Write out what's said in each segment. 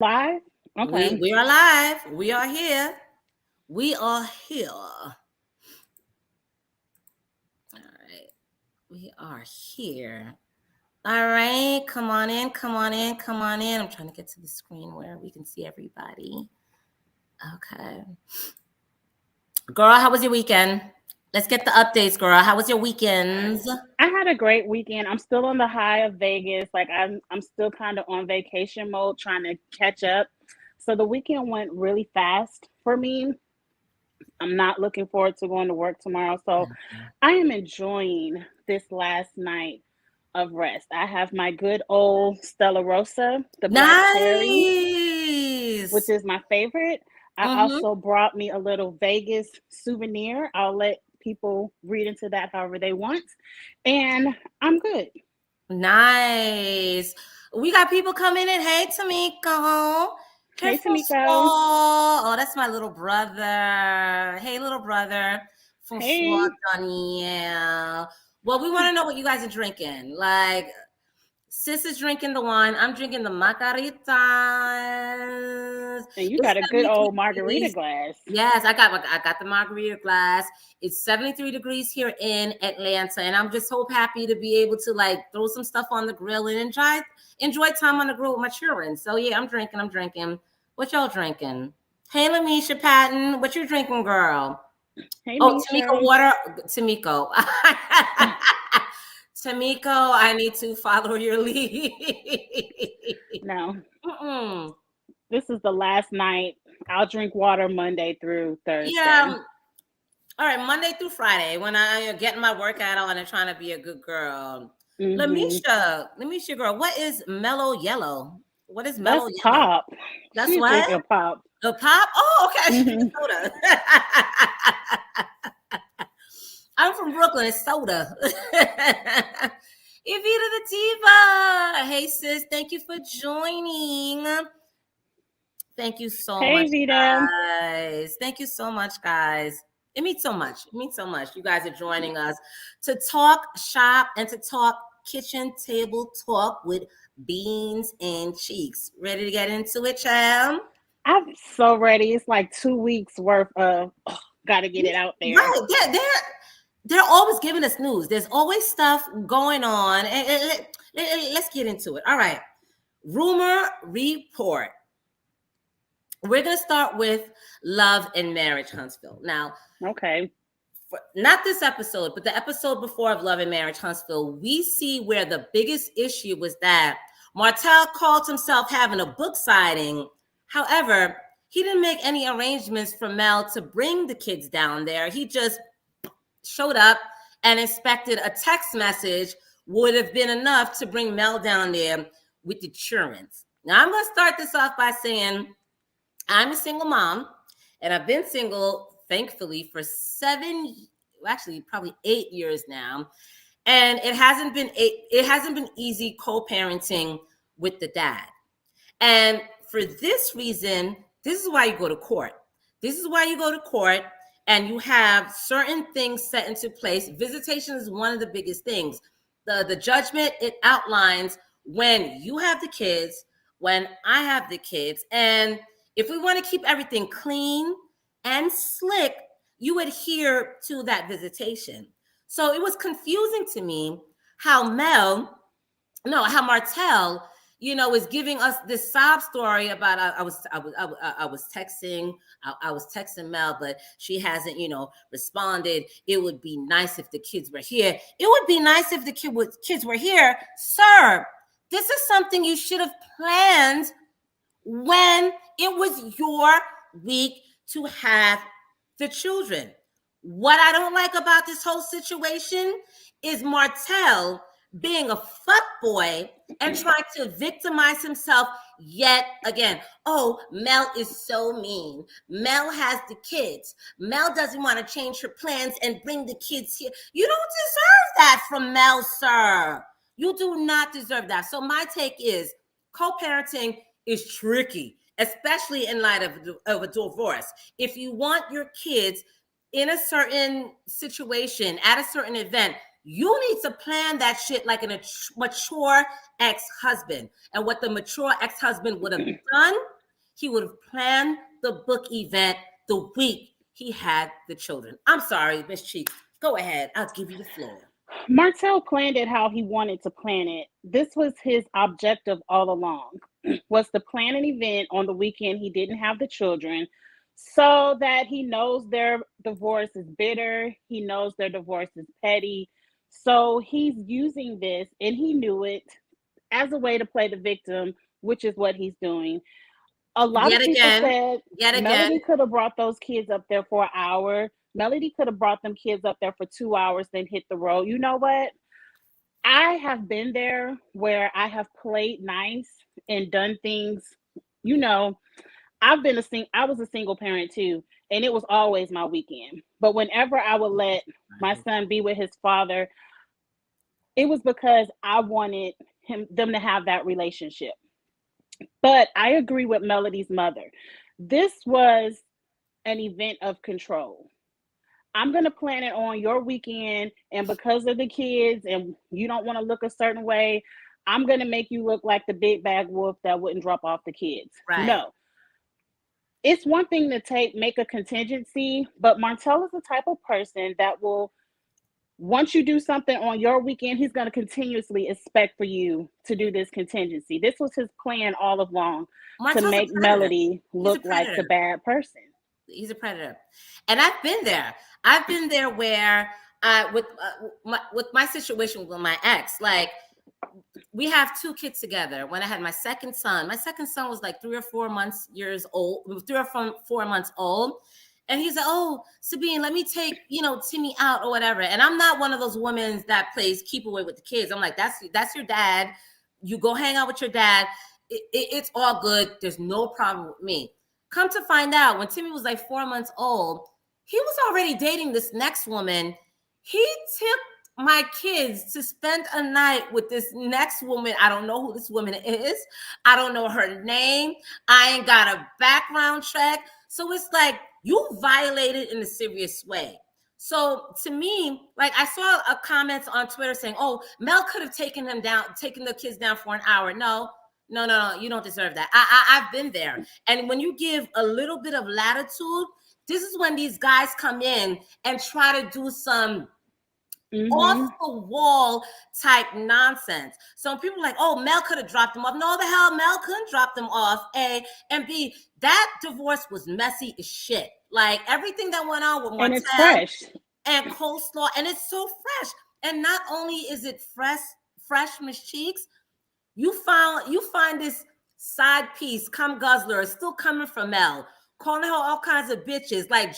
Live? Okay. We are live. We are here. We are here. All right. We are here. All right. Come on in. Come on in. Come on in. I'm trying to get to the screen where we can see everybody. Okay. Girl, how was your weekend? Let's get the updates, girl. How was your weekends? I had a great weekend. I'm still on the high of Vegas. Like I'm still kind of on vacation mode trying to catch up. So the weekend went really fast for me. I'm not looking forward to going to work tomorrow. So I am enjoying this last night of rest. I have my good old Stella Rosa, the black cherry, which Nice. is my favorite. I Mm-hmm. also brought me a little Vegas souvenir. I'll let people read into that however they want. And I'm good. Nice. We got people coming in. Hey, Tamiko. Hey, Hey, from Tamiko. Swall. Oh, that's my little brother. Hey, little brother from Swall, Hey. Danielle. Well, we want to know what you guys are drinking. Like, sis is drinking the wine. I'm drinking the margaritas. And you It's got a good 73 old margarita degrees. glass. Yes, I got the margarita glass. It's 73 degrees here in Atlanta, and I'm just so happy to be able to like throw some stuff on the grill and enjoy time on the grill with my children. So yeah, I'm drinking. I'm drinking. What y'all drinking? Hey, Lamisha Patton, what you drinking, girl? Hey, Oh, Tamiko Misha. water. Tamiko. Tamiko, I need to follow your lead. No, Mm-mm. this is the last night. I'll drink water Monday through Thursday. Yeah. All right, Monday through Friday, when I am getting my workout on and trying to be a good girl. Mm-hmm. Lamisha, girl, what is mellow yellow? What is mellow That's yellow? pop. That's She's what? drinking pop. The pop? Oh, okay. She drinking Mm-hmm. soda. I'm from Brooklyn. It's soda. Evita the Diva. Hey, sis. Thank you for joining. Thank you so Hey, much, Vita. guys. Thank you so much, guys. It means so much. It means so much. You guys are joining us to talk shop and to talk kitchen table talk with beans and cheeks. Ready to get into it, child? I'm so ready. It's like 2 weeks worth of gotta get it out there. Right. They're always giving us news. There's always stuff going on. And let's get into it. All right. Rumor report. We're going to start with Love and Marriage Huntsville. Now, Okay. not this episode, but the episode before of Love and Marriage Huntsville, we see where the biggest issue was that Martell called himself having a book signing. However, he didn't make any arrangements for Mel to bring the kids down there. He just showed up and expected a text message would have been enough to bring Mel down there with insurance. Now, I'm going to start this off by saying I'm a single mom, and I've been single, thankfully, for actually probably 8 years now. And it hasn't been easy co-parenting with the dad. And for this reason, this is why you go to court. This is why you go to court and you have certain things set into place. Visitation is one of the biggest things. The judgment, it outlines when you have the kids, when I have the kids. And if we want to keep everything clean and slick, you adhere to that visitation. So it was confusing to me how how Martell, is giving us this sob story about I was texting Mel, but she hasn't, responded. It would be nice if the kids were here. It would be nice if the kids were here, sir. This is something you should have planned when it was your week to have the children. What I don't like about this whole situation is Martell being a fuckboy and trying to victimize himself yet again. Oh, Mel is so mean. Mel has the kids. Mel doesn't want to change her plans and bring the kids here. You don't deserve that from Mel, sir. You do not deserve that. So my take is co-parenting is tricky, especially in light of a divorce. If you want your kids in a certain situation, at a certain event, You need to plan that shit like a mature ex-husband. And what the mature ex-husband would have done, he would have planned the book event the week he had the children. I'm sorry, Miss Cheeks. Go ahead. I'll give you the floor. Martell planned it how he wanted to plan it. This was his objective all along, was to plan an event on the weekend he didn't have the children, so that he knows their divorce is bitter. He knows their divorce is petty. So he's using this, and he knew it, as a way to play the victim, which is what he's doing. A lot of people said Melody could have brought those kids up there for an hour. Melody could have brought them kids up there for 2 hours, then hit the road. You know what? I have been there where I have played nice and done things. You know, I was a single parent too, and it was always my weekend. But whenever I would let my son be with his father, it was because I wanted them to have that relationship. But I agree with Melody's mother. This was an event of control. I'm going to plan it on your weekend, and because of the kids and you don't want to look a certain way, I'm going to make you look like the big bad wolf that wouldn't drop off the kids. Right. No. It's one thing to make a contingency, but Martell is the type of person that will, once you do something on your weekend, he's going to continuously expect for you to do this contingency. This was his plan all along, to make Melody look like the bad person. He's a predator. And I've been there. I've been there where with my situation with my ex, like, we have 2 kids together. When I had my second son was like 3 or 4 months old. And he's like, oh, Sabine, let me take, Timmy out or whatever. And I'm not one of those women that plays keep away with the kids. I'm like, that's your dad. You go hang out with your dad. It's all good. There's no problem with me. Come to find out, when Timmy was like 4 months old, he was already dating this next woman. He took my kids to spend a night with this next woman. I don't know who this woman is. I don't know her name. I ain't got a background check. So it's like, you violated in a serious way. So to me, like, I saw a comment on Twitter saying, oh, Mel could have taken the kids down for an hour. No, you don't deserve that. I've been there. And when you give a little bit of latitude, this is when these guys come in and try to do some off the wall type nonsense. So people are like, oh, Mel could have dropped them off. No, the hell, Mel couldn't drop them off. A, and B, that divorce was messy as shit. Like, everything that went on with Martell, and it's fresh, and coleslaw, and it's so fresh. And not only is it fresh, Miss Cheeks, you find this side piece, cum guzzler, is still coming from Mel, calling her all kinds of bitches. Like,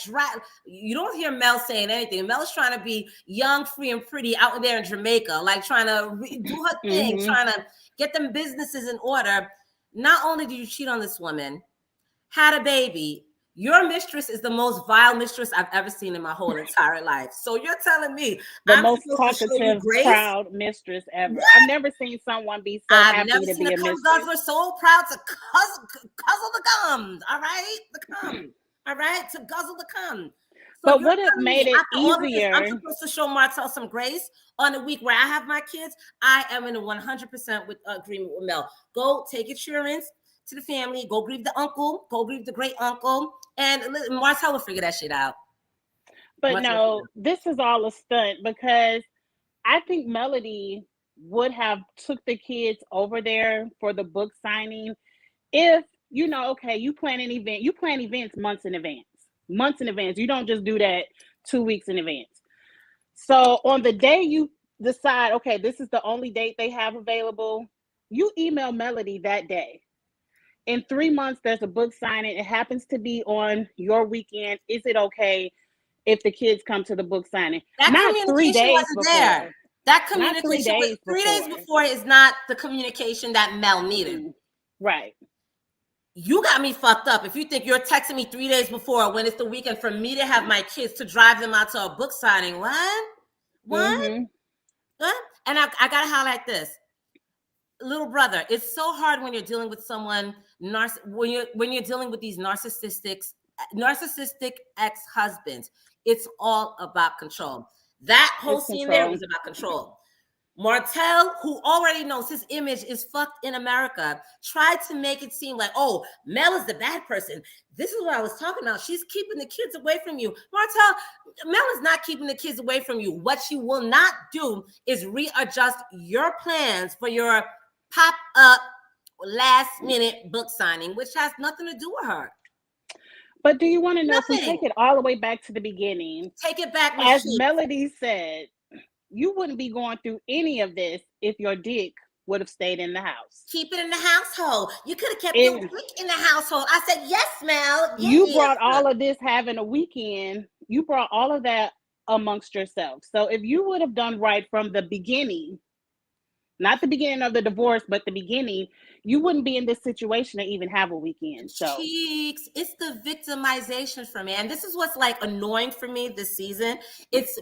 you don't hear Mel saying anything. Mel's trying to be young, free, and pretty out there in Jamaica, like trying to do her thing, trying to get them businesses in order. Not only did you cheat on this woman, had a baby. Your mistress is the most vile mistress I've ever seen in my whole entire life. So you're telling me the most talkative, proud mistress ever. What? I've never seen someone be so happy to be a mistress. Guzzler so proud to guzzle the gums. All right, the cum. All right, to guzzle the cum. So but what it made it easier. I'm supposed to show Martell some grace on the week where I have my kids. I am in a 100% agreement with Mel. Go take insurance to the family. Go grieve the uncle. Go grieve the great uncle. And Martell will figure that shit out. But no, this is all a stunt, because I think Melody would have took the kids over there for the book signing if, okay, you plan an event. You plan events months in advance. You don't just do that 2 weeks in advance. So on the day you decide, okay, this is the only date they have available, you email Melody that day. In 3 months, there's a book signing. It happens to be on your weekend. Is it okay if the kids come to the book signing? That not 3 days before. There. That communication 3 days before is not the communication that Mel needed. Right. You got me fucked up if you think you're texting me 3 days before when it's the weekend for me to have my kids to drive them out to a book signing. What? And I gotta highlight this. Little brother, it's so hard when you're dealing with someone when you're dealing with these narcissistic ex-husbands. It's all about control. That whole It's scene there control. was about control. Martell, who already knows his image is fucked in America, tried to make it seem like, oh, Mel is the bad person. This is what I was talking about. She's keeping the kids away from you. Martell, Mel is not keeping the kids away from you. What she will not do is readjust your plans for your pop-up last-minute book signing, which has nothing to do with her. But do you want to know, if we Nothing. take it all the way back to the beginning, Take it back, Miss as Cheeks. Melody said, you wouldn't be going through any of this if your dick would have stayed in the house. Keep it in the household. You could have kept your dick in the household. I said, yes, Mel. Yes. You brought all of this having a weekend. You brought all of that amongst yourself. So if you would have done right from the beginning, not the beginning of the divorce, but the beginning, you wouldn't be in this situation to even have a weekend. So Cheeks, it's the victimization for me. And this is what's like annoying for me this season. It's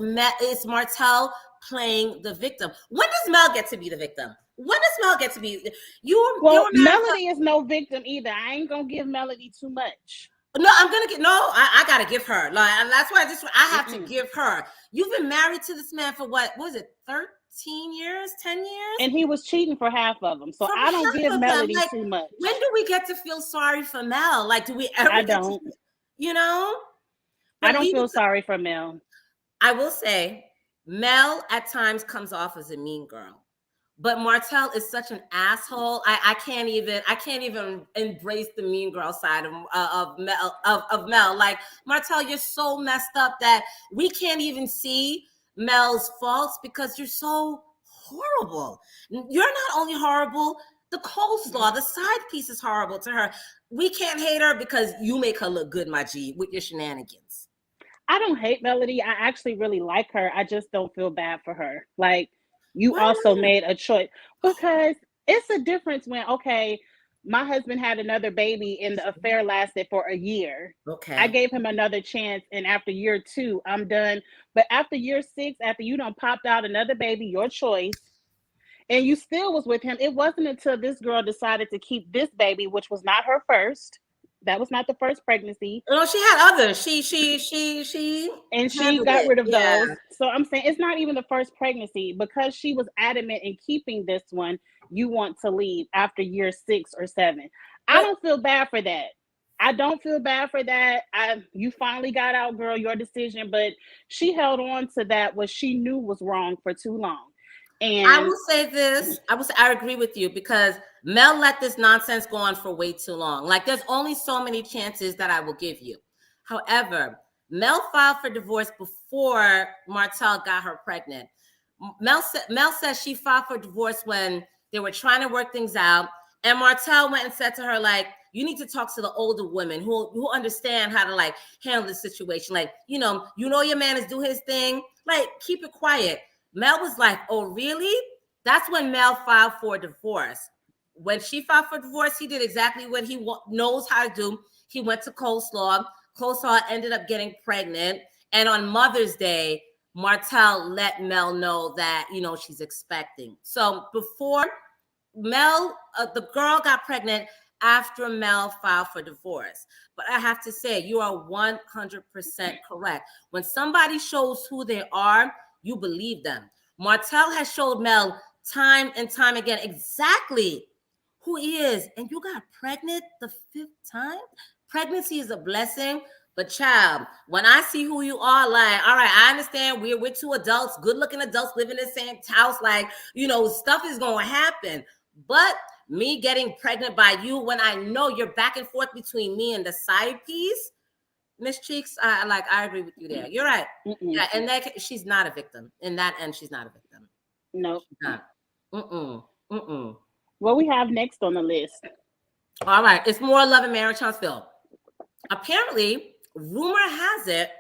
Martell playing the victim. When does Mel get to be the victim? When does Mel get to be Melody is no victim either. I ain't gonna give Melody too much. No, I'm gonna get I gotta give her. Like, and that's why I have to give her. You've been married to this man for what was it, 13 years, 10 years? And he was cheating for half of them. So I don't give Melody too much. When do we get to feel sorry for Mel? Like, do we ever? I don't. I don't feel sorry for Mel. I will say, Mel at times comes off as a mean girl. But Martell is such an asshole. I can't even embrace the mean girl side of Mel. Like, Martell, you're so messed up that we can't even see Mel's faults because you're so horrible. You're not only horrible, the coleslaw, the side piece is horrible to her. We can't hate her because you make her look good, my G, with your shenanigans. I don't hate Melody. I actually really like her. I just don't feel bad for her. Like, you also made a choice, because it's a difference when, okay, my husband had another baby and the affair lasted for a year. Okay. I gave him another chance, and after year 2, I'm done. But after year 6, after you done popped out another baby, your choice, and you still was with him, it wasn't until this girl decided to keep this baby, which was not her first. That was not the first pregnancy. No, she had others. She and she got rid of those. So I'm saying it's not even the first pregnancy, because she was adamant in keeping this one. You want to leave after year 6 or 7. I don't feel bad for that. I don't feel bad for that. You finally got out, girl, your decision, but she held on to that what she knew was wrong for too long. And I will say this. I agree with you, because Mel let this nonsense go on for way too long. Like, there's only so many chances that I will give you. However, Mel filed for divorce before Martell got her pregnant. Mel says she filed for divorce when they were trying to work things out. And Martell went and said to her, like, you need to talk to the older women who understand how to, like, handle the situation. Like, you know your man is doing his thing. Like, keep it quiet. Mel was like, oh, really? That's when Mel filed for divorce. When she filed for divorce, he did exactly what he knows how to do. He went to Coleslaw. Coleslaw ended up getting pregnant. And on Mother's Day, Martell let Mel know that, she's expecting. So before Mel, the girl got pregnant after Mel filed for divorce. But I have to say, you are 100% correct. When somebody shows who they are, you believe them. Martell has showed Mel time and time again exactly who he is. And you got pregnant the 5th time? Pregnancy is a blessing. But child, when I see who you are, like, all right, I understand we're 2 adults, good-looking adults living in the same house. Like, stuff is going to happen. But me getting pregnant by you when I know you're back and forth between me and the side piece, Miss Cheeks, I agree with you there. You're right. Yeah, and that she's not a victim. In that end, she's not a victim. No. Nope. What we have next on the list? All right, it's more Love and Marriage Huntsville. Apparently, rumor has it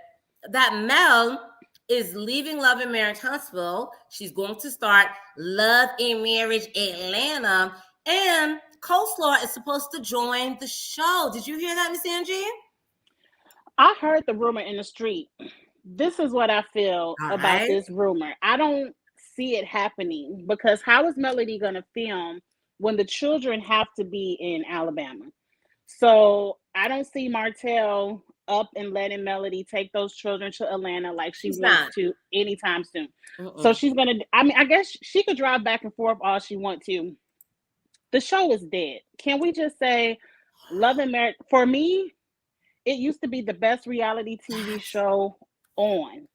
that Mel is leaving Love and Marriage Huntsville. She's going to start Love and Marriage Atlanta, and Coleslaw is supposed to join the show. Did you hear that, Miss Angie? I heard the rumor in the street. This is what I feel about this rumor. I don't see it happening, because how is Melody going to film when the children have to be in Alabama? So I don't see Martell up and letting Melody take those children to Atlanta like she She's wants not. to anytime soon. Mm-mm. So she's gonna. I mean, I guess she could drive back and forth all she wants to. The show is dead. Can we just say, Love and Marriage? For me, it used to be the best reality TV show on.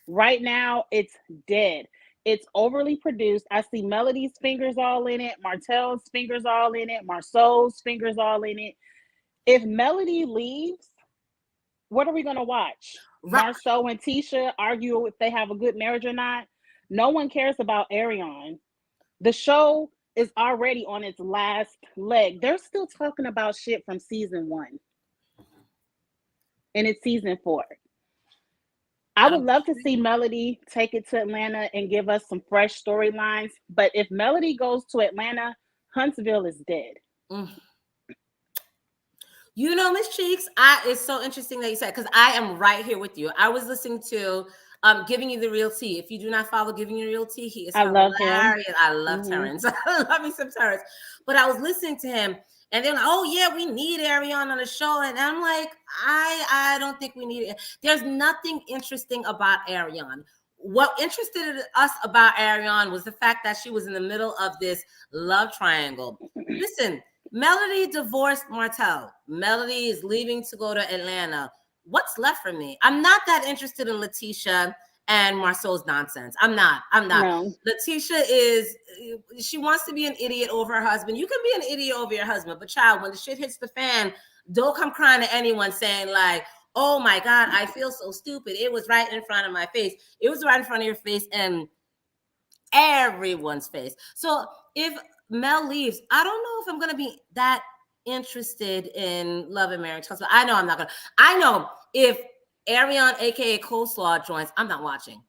Right now, it's dead. It's overly produced. I see Melody's fingers all in it, Martell's fingers all in it, Marceau's fingers all in it. If Melody leaves, what are we going to watch? Right. Marceau and Tisha argue if they have a good marriage or not. No one cares about Ariane. The show is already on its last leg. They're still talking about shit from season 1. And it's season 4. I would love to see Melody take it to Atlanta and give us some fresh storylines. But if Melody goes to Atlanta, Huntsville is dead. You know, Miss Cheeks, it's so interesting that you said, because I am right here with you. I was listening to Giving You the Real Tea. If you do not follow Giving You the Real Tea, he is hilarious. I love Terrence. I love me some Terrence. But I was listening to him, and they're like, oh, yeah, we need Ariane on the show. And I'm like, I don't think we need it. There's nothing interesting about Ariane. What interested us about Ariane was the fact that she was in the middle of this love triangle. Listen, Melody divorced Martell. Melody is leaving to go to Atlanta. What's left for me? I'm not that interested in Letitia and Marceau's nonsense. I'm not. No. Letitia she wants to be an idiot over her husband. You can be an idiot over your husband, but child, when the shit hits the fan, don't come crying to anyone saying like, oh my God, I feel so stupid. It was right in front of my face. It was right in front of your face and everyone's face. So if Mel leaves, I don't know if I'm going to be that interested in Love and Marriage. I know I'm not going to. I know if Ariane, aka Coleslaw, joins, I'm not watching.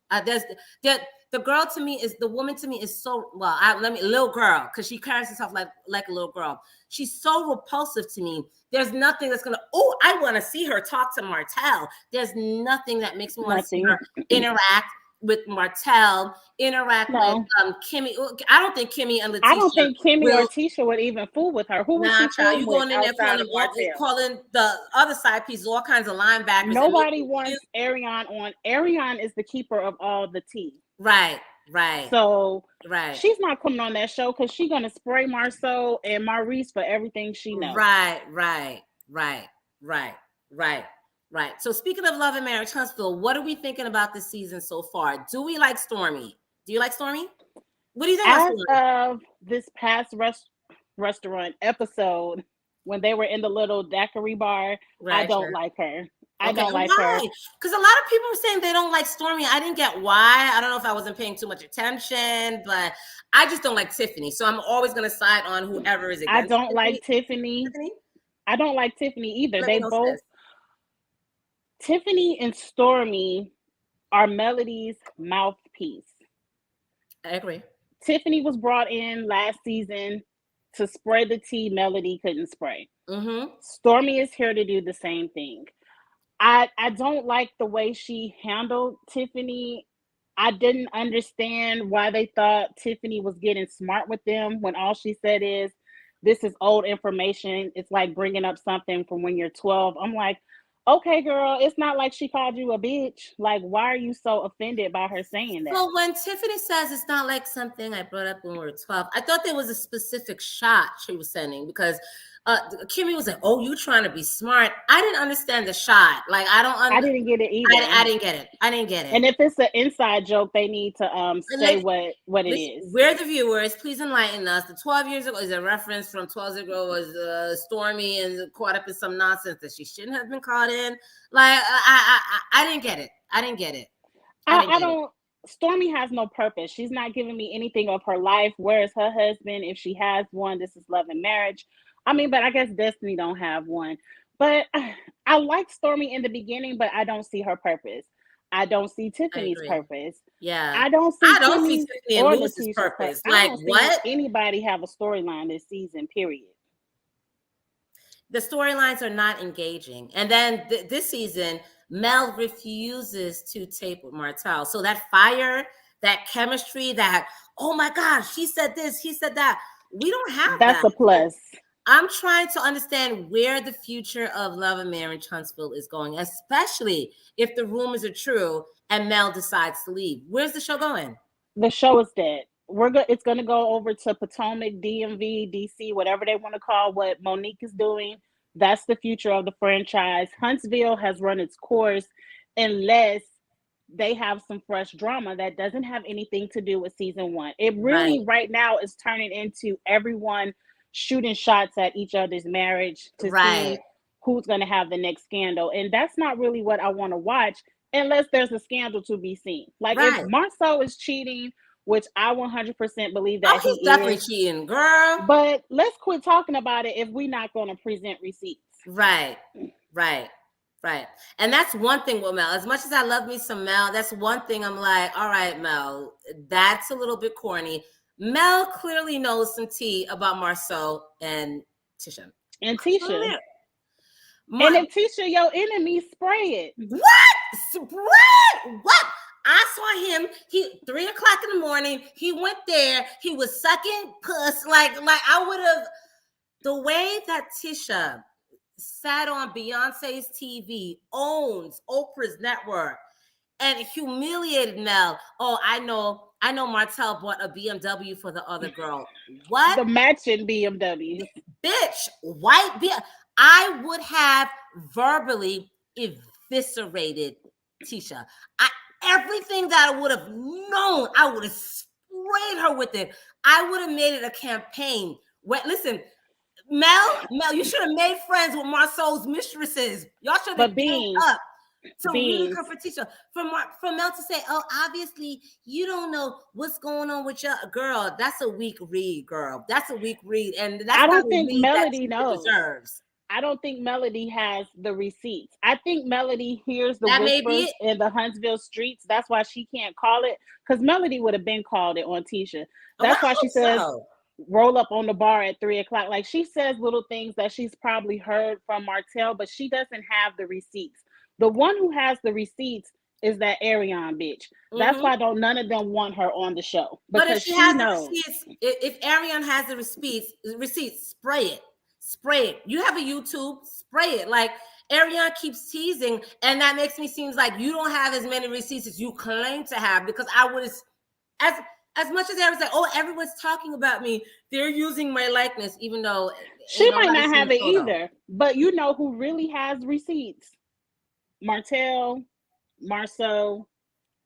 The girl to me is, the woman to me is so, little girl, because she carries herself like a little girl. She's so repulsive to me. There's nothing that's gonna, I want to see her talk to Martell. There's nothing that makes me want to see her interact with Martell, with Kimmy. I don't think Kimmy and Letitia. I don't think Kimmy or Tisha would even fool with her. Who was she fooling you with going in there calling the other side pieces all kinds of linebackers. Nobody wants Ariane on. Ariane is the keeper of all the tea. Right. So she's not coming on that show because she's gonna spray Marceau and Maurice for everything she knows. Right. So speaking of Love and Marriage Huntsville, what are we thinking about this season so far? Do we like Stormy? Do you like Stormy? What do you think about Stormy? As of this past restaurant episode, when they were in the little daiquiri bar, I don't like her. I don't like her. Because a lot of people were saying they don't like Stormy. I didn't get why. I don't know if I wasn't paying too much attention, but I just don't like Tiffany. So I'm always going to side on whoever is against I don't like Tiffany. I don't like Tiffany either. They both... Tiffany and Stormy are Melody's mouthpiece. I agree. Tiffany was brought in last season to spray the tea Melody couldn't spray. Stormy is here to do the same thing. I don't like the way she handled Tiffany. I didn't understand why they thought Tiffany was getting smart with them when all she said is, this is old information. It's like bringing up something from when you're 12. I'm like, okay, girl, it's not like she called you a bitch. Like, why are you so offended by her saying that? Well, when Tiffany says it's not like something I brought up when we were 12, I thought there was a specific shot she was sending because Kimmy was like, oh, you trying to be smart. I didn't understand the shot. Like, I didn't get it either. I didn't get it. And if it's an inside joke, they need to say what it is. We're the viewers. Please enlighten us. The 12 years ago is a reference from 12 years ago was Stormy and caught up in some nonsense that she shouldn't have been caught in. Like, I didn't get it. I don't. Stormy has no purpose. She's not giving me anything of her life. Where is her husband? If she has one, this is Love and Marriage. I mean, but I guess Destiny don't have one. But I like Stormy in the beginning, but I don't see her purpose. I don't see Tiffany's purpose. Yeah. I don't see Tiffany and Lewis's purpose. Like, what? Anybody have a storyline this season, period. The storylines are not engaging. And then this season, Mel refuses to tape with Martell. So that fire, that chemistry, that, oh my gosh, she said this, he said that. We don't have that. That's a plus. I'm trying to understand where the future of Love and Marriage Huntsville is going, especially if the rumors are true and Mel decides to leave. Where's the show going? The show is dead. It's going to go over to Potomac, DMV, DC, whatever they want to call what Monique is doing. That's the future of the franchise. Huntsville has run its course unless they have some fresh drama that doesn't have anything to do with season one. It really right now is turning into everyone shooting shots at each other's marriage to see who's going to have the next scandal. And that's not really what I want to watch unless there's a scandal to be seen. Like if Marceau is cheating, which I 100% believe that he's definitely cheating, girl. But let's quit talking about it if we're not going to present receipts. Right. And that's one thing with Mel. As much as I love me some Mel, that's one thing I'm like, all right, Mel, that's a little bit corny. Mel clearly knows some tea about Marceau and Tisha. And Tisha. And if Tisha your enemy, spray it. What? I saw him. 3 o'clock in the morning. He went there. He was sucking puss. Like I would have. The way that Tisha sat on Beyonce's TV, owns Oprah's network, and humiliated Mel. Oh, I know Martell bought a BMW for the other girl. What? The matching BMW. Bitch, white BMW. I would have verbally eviscerated Tisha. Everything that I would have known, I would have sprayed her with it. I would have made it a campaign. Listen, Mel, you should have made friends with Marceau's mistresses. Y'all should have teamed up to really go for Tisha. For Mel to say, oh, obviously, you don't know what's going on with your girl. That's a weak read, girl. That's a weak read. And that's I don't think Melody knows. Deserves. I don't think Melody has the receipts. I think Melody hears the whispers in the Huntsville streets. That's why she can't call it. Because Melody would have been called it on Tisha. That's why she says, roll up on the bar at 3 o'clock. Like she says little things that she's probably heard from Martell, but she doesn't have the receipts. The one who has the receipts is that Ariane bitch. That's why none of them want her on the show. But if she has the receipts, if Ariane has the receipts, spray it. Spray it. You have a YouTube, spray it. Like Ariane keeps teasing, and that makes me seem like you don't have as many receipts as you claim to have, because I would as much as everyone's like, oh, everyone's talking about me, they're using my likeness, even though she might not have it either. But you know who really has receipts? Martell, Marceau,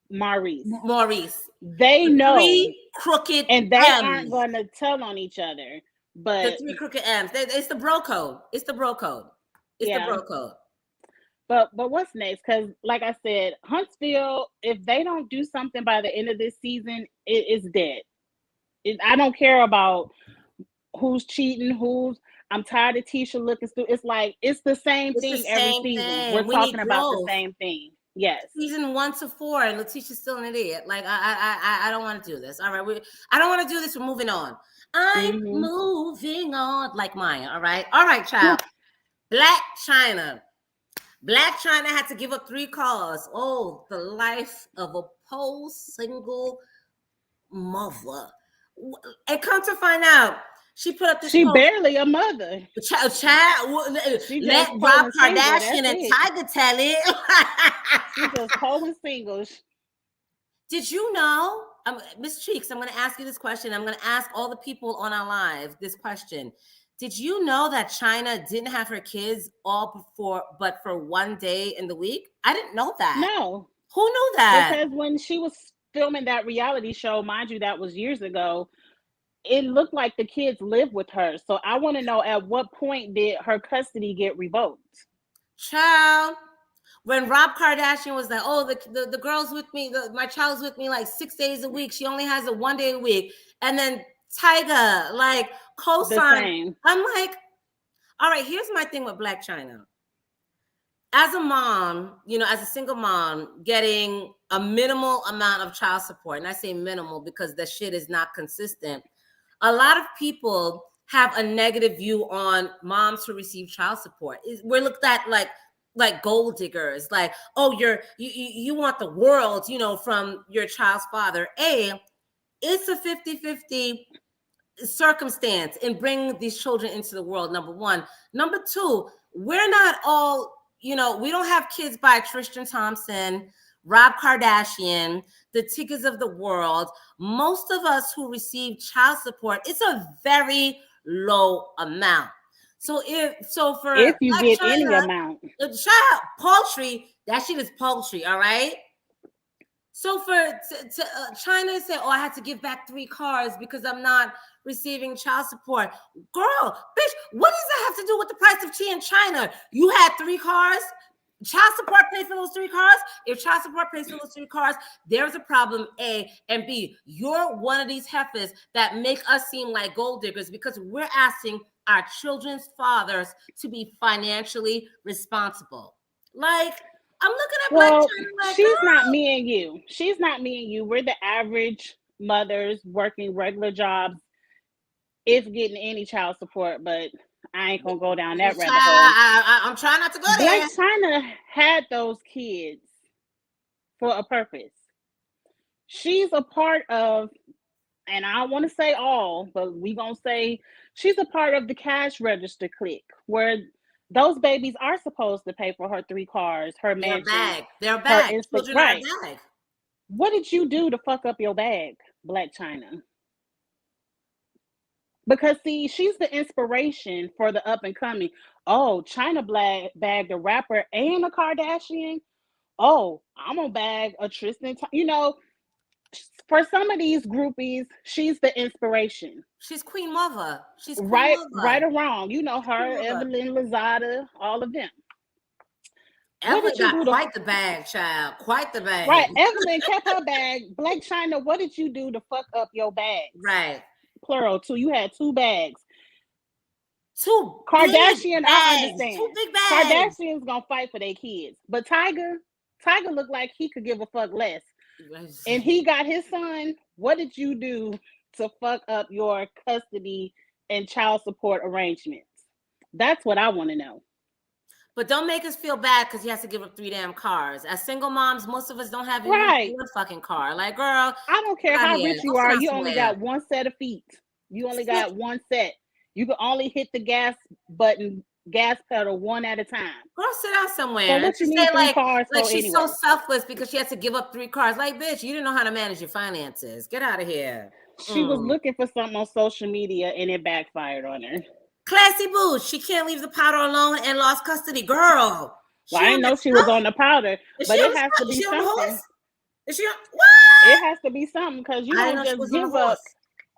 Maurice. They know. 3 crooked and they aren't going to tell on each other. But the 3 crooked M's. It's the bro code. It's the bro code. The bro code. But what's next? Because like I said, Huntsville, if they don't do something by the end of this season, it's dead. I don't care about who's cheating, I'm tired of Tisha looking through. It's like it's the same thing every season. We're talking about the same thing. Yes. Season 1 to 4, and Letitia's still an idiot. Like I don't want to do this. All right, I don't want to do this. We're moving on. I'm moving on, like Maya. All right, child. Blac Chyna. Blac Chyna had to give up 3 cars. Oh, the life of a post-single mother. And come to find out, she put up this. She barely a mother. Child. Let Rob Kardashian and Tiger tell it. She just holding singles. Did you know, Miss Cheeks, I'm going to ask you this question. I'm going to ask all the people on our live this question. Did you know that Chyna didn't have her kids but for 1 day in the week? I didn't know that. No. Who knew that? Because when she was filming that reality show, mind you, that was years ago, it looked like the kids lived with her. So I want to know, at what point did her custody get revoked? Child, when Rob Kardashian was like, oh, the girl's with me, my child's with me like 6 days a week. She only has a 1 day a week. And then Tyga, like, co-sign. I'm like, all right, here's my thing with Blac Chyna. As a mom, as a single mom, getting a minimal amount of child support, and I say minimal because the shit is not consistent. A lot of people have a negative view on moms who receive child support. We're looked at like gold diggers, like, oh, you want the world, from your child's father. It's a 50-50 circumstance and bring these children into the world, number one. Number two, we're not all, we don't have kids by Tristan Thompson, Rob Kardashian, the Tigers of the world. Most of us who receive child support, it's a very low amount. So for if you Blac get Chyna, any amount, child paltry, that shit is paltry, all right? So for Chyna said, "Oh, I had to give back 3 cars because I'm not receiving child support." Girl, bitch, what does that have to do with the price of tea in China? You had 3 cars. Child support pays for those 3 cars. If child support pays for those 3 cars, there's a problem, A. And B, you're one of these heifers that make us seem like gold diggers because we're asking our children's fathers to be financially responsible. Like, I'm looking at Blac Chyna like, she's not me and you. She's not me and you. We're the average mothers working regular jobs, if getting any child support, but I ain't gonna go down that rabbit hole. I'm trying not to go there. Blac Chyna had those kids for a purpose. She's a part of, and I don't want to say all, but we gonna say she's a part of the cash register clique, where those babies are supposed to pay for her 3 cars, her mansion, Their bag. Children right. are a bag. What did you do to fuck up your bag, Blac Chyna? Because see, she's the inspiration for the up and coming. Oh, Chyna bagged a rapper and a Kardashian. Oh, I'm gonna bag a Tristan. For some of these groupies, she's the inspiration. She's Queen Mother. She's Queen right, Mother. right or wrong. Her, Evelyn Lozada, all of them. Evelyn got quite the bag, child. Quite the bag. Right, Evelyn kept her bag. Blac Chyna, what did you do to fuck up your bag? Right. Plural, 2. You had 2 bags. 2 Kardashian, big I bags. understand. 2 big bags. Kardashians gonna fight for their kids, but Tiger looked like he could give a fuck less. And he got his son. What did you do to fuck up your custody and child support arrangements? That's what I want to know. But don't make us feel bad because he has to give up 3 damn cars. As single moms, most of us don't have even one fucking car. Like, girl, I don't care how rich you are. You only got 1 set of feet. You only got 1 set. You can only hit the gas pedal 1 at a time. Girl, sit down somewhere. So what you need 3 cars like for she's anyway? so selfless because she has to give up 3 cars. Like, bitch, you didn't know how to manage your finances. Get out of here. She was looking for something on social media and it backfired on her. Classy boo. She can't leave the powder alone and lost custody. Girl. Well, I didn't know she was on the powder, but it has to be something. Is she on what? It has to be something because you don't just give up.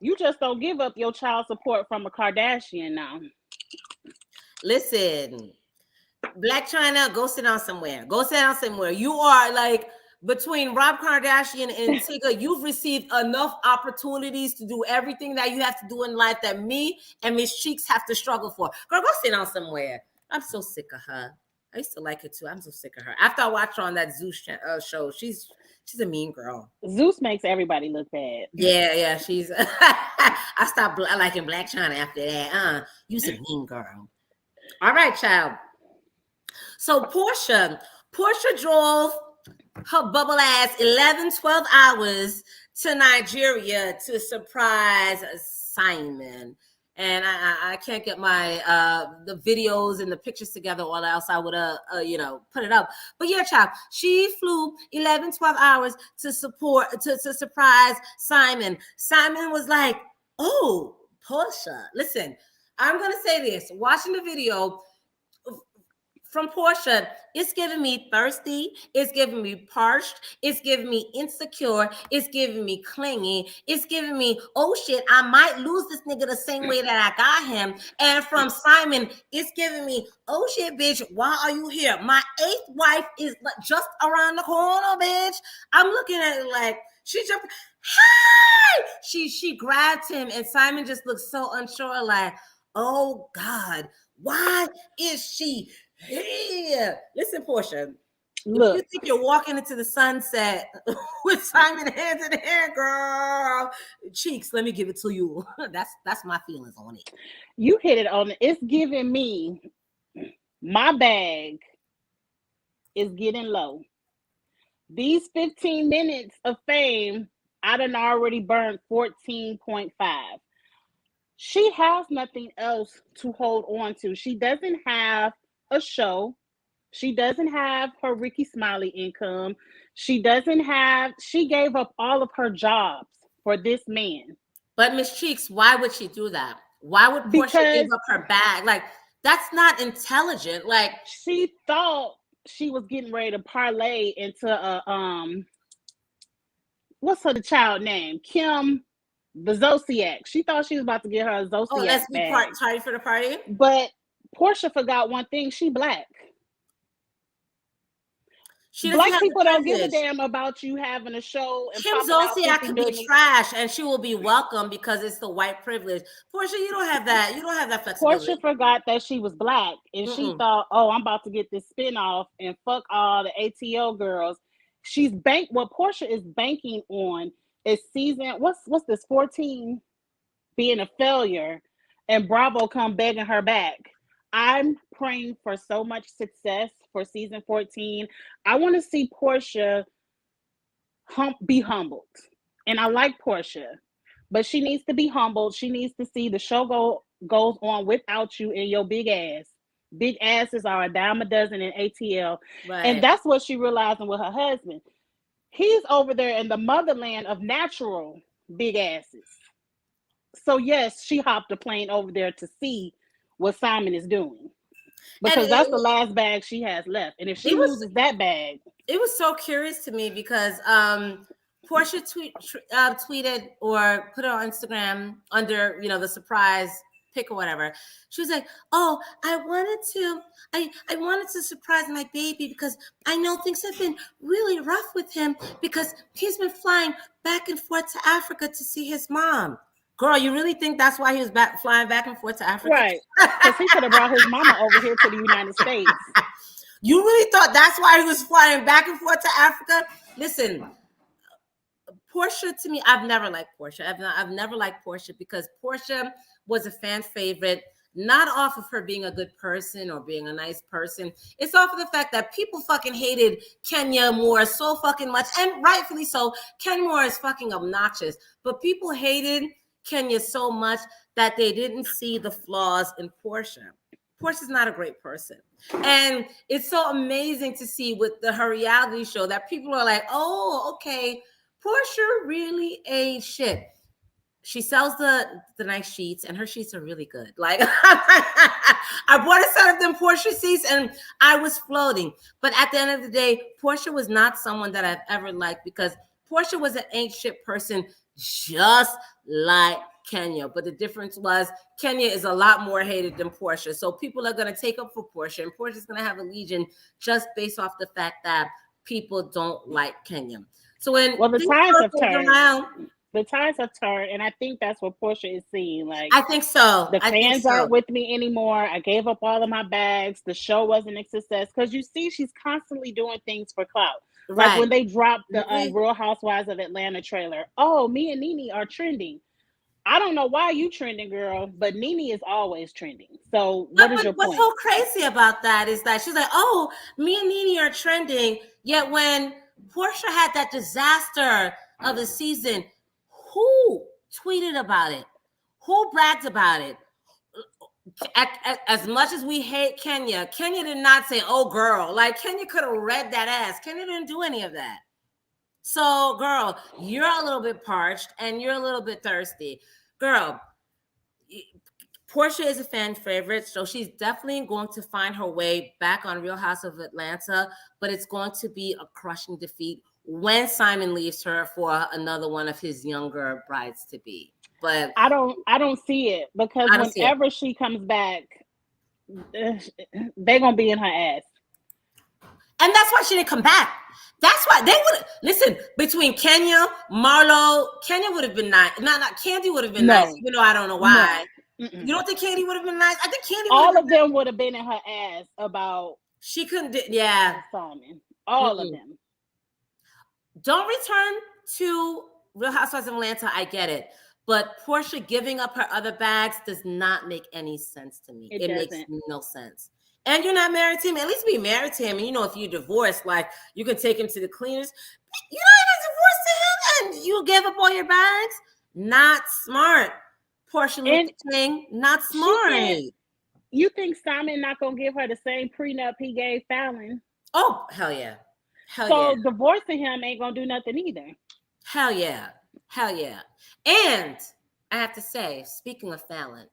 You just don't give up your child support from a Kardashian now. Listen, Blac Chyna, go sit down somewhere. Go sit down somewhere. You are like, between Rob Kardashian and Tigger, you've received enough opportunities to do everything that you have to do in life that me and Miss Cheeks have to struggle for. Girl, go sit down somewhere. I'm so sick of her. I used to like her too. I'm so sick of her. After I watched her on that Zeus show, she's a mean girl. Zeus makes everybody look bad. Yeah. She's. I stopped liking Blac Chyna after that. You's a mean girl. All right, child. So Porsha drove her bubble ass 11-12 hours to Nigeria to surprise Simon. And I can't get my the videos and the pictures together, or else I would put it up. But yeah, child, she flew 11-12 hours to surprise Simon. Simon was like, "Oh, Porsha, listen, I'm gonna say this. Watching the video from Porsha, it's giving me thirsty, it's giving me parched, it's giving me insecure, it's giving me clingy, it's giving me, oh shit, I might lose this nigga the same way that I got him. And from Simon, it's giving me, oh shit, bitch, why are you here? My 8th wife is just around the corner, bitch. I'm looking at it like, she jumped, hey! She grabbed him, and Simon just looked so unsure, like, oh God, why is she here? Listen, Porsha, look, if you think you're walking into the sunset with Simon hand in hand, girl, Cheeks, let me give it to you. That's my feelings on it. You hit it on it. It's giving me, my bag is getting low. These 15 minutes of fame, I done already burned 14.5. She has nothing else to hold on to. She doesn't have a show. She doesn't have her Ricky Smiley income. She gave up all of her jobs for this man. But Miss Cheeks, why would she do that? Why would Porsha give Because up her bag? Like, that's not intelligent. Like, she thought she was getting ready to parlay into a what's her child name? Kim the Zodiac. She thought she was about to get her a oh, Zodiac let's be bag. party for the party. But Porsha forgot one thing. She Black. Black people don't give a damn about you having a show and Kim popping out Zodiac 50 could million. be trash and she will be welcome because it's the white privilege. Porsha, you don't have that. You don't have that flexibility. Porsha forgot that she was Black and she thought, oh, I'm about to get this spinoff and fuck all the ATO girls. What Porsha is banking on is season, what's this, 14 being a failure and Bravo come begging her back. I'm praying for so much success for season 14. I want to see Porsha be humbled. And I like Porsha, but she needs to be humbled. She needs to see the show goes on without you and your big ass. Big asses are a dime a dozen in ATL. Right. And that's what she realizing with her husband. He's over there in the motherland of natural big asses. So yes, she hopped a plane over there to see what Simon is doing. Because that's the last bag she has left. And if she loses that bag. It was so curious to me because Porsha tweeted or put it on Instagram under, the surprise pick or whatever. She was like, oh, I wanted to surprise my baby because I know things have been really rough with him because he's been flying back and forth to Africa to see his mom. Girl, you really think that's why he was flying back and forth to Africa? Right. Because he could have brought his mama over here to the United States. You really thought that's why he was flying back and forth to Africa? Listen, Porsha, to me, I've never liked Porsha. I've never liked Porsha because Porsha was a fan favorite, not off of her being a good person or being a nice person. It's off of the fact that people fucking hated Kenya Moore so fucking much, and rightfully so. Kenya Moore is fucking obnoxious, but people hated Kenya so much that they didn't see the flaws in Porsha. Porsha's not a great person. And it's so amazing to see with her reality show that people are like, oh, okay, Porsha really ain't shit. She sells the nice sheets and her sheets are really good. Like I bought a set of them Porsha sheets and I was floating. But at the end of the day, Porsha was not someone that I've ever liked because Porsha was an ain't shit person just like Kenya. But the difference was Kenya is a lot more hated than Porsha. So people are going to take up for Porsha and Porsha's going to have a legion just based off the fact that people don't like Kenya. So when the tides have turned. The tides have turned, and I think that's what Porsha is seeing. Like, I think so. The fans aren't with me anymore. I gave up all of my bags. The show wasn't a success because you see, she's constantly doing things for clout. Right. Like when they dropped the Real Housewives of Atlanta trailer. Oh, me and Nene are trending. I don't know why you trending, girl, but Nene is always trending. So what is your point? What's so crazy about that is that she's like, oh, me and Nene are trending. Yet when Porsha had that disaster of the season, who tweeted about it? Who bragged about it? As much as we hate Kenya did not say, oh, girl. Like, Kenya could have read that ass. Kenya didn't do any of that. So, girl, you're a little bit parched and you're a little bit thirsty. Girl, Porsha is a fan favorite, so she's definitely going to find her way back on Real House of Atlanta, but it's going to be a crushing defeat when Simon leaves her for another one of his younger brides-to-be. But I don't see it because whenever she comes back, they're gonna be in her ass. And that's why she didn't come back. That's why they would listen between Kenya, Marlo. Kenya would have been nice. Not Candy would have been nice. You know, I don't know why. No. You don't think Candy would have been nice? I think Candy. All of them would have been in her ass about. She couldn't. Yeah. Simon. All of them. Don't return to Real Housewives of Atlanta. I get it. But Porsha giving up her other bags does not make any sense to me. It makes no sense. And you're not married to him. At least be married to him. And, you know, if you're divorced, like, you can take him to the cleaners. You're not even divorced to him and you gave up all your bags? Not smart. Porsha And Luther King, not she can't. smart. You think Simon not gonna give her the same prenup he gave Fallon? Oh, hell yeah. Hell yeah. So divorcing him ain't gonna do nothing either. Hell yeah. Hell yeah. And I have to say, speaking of Fallon,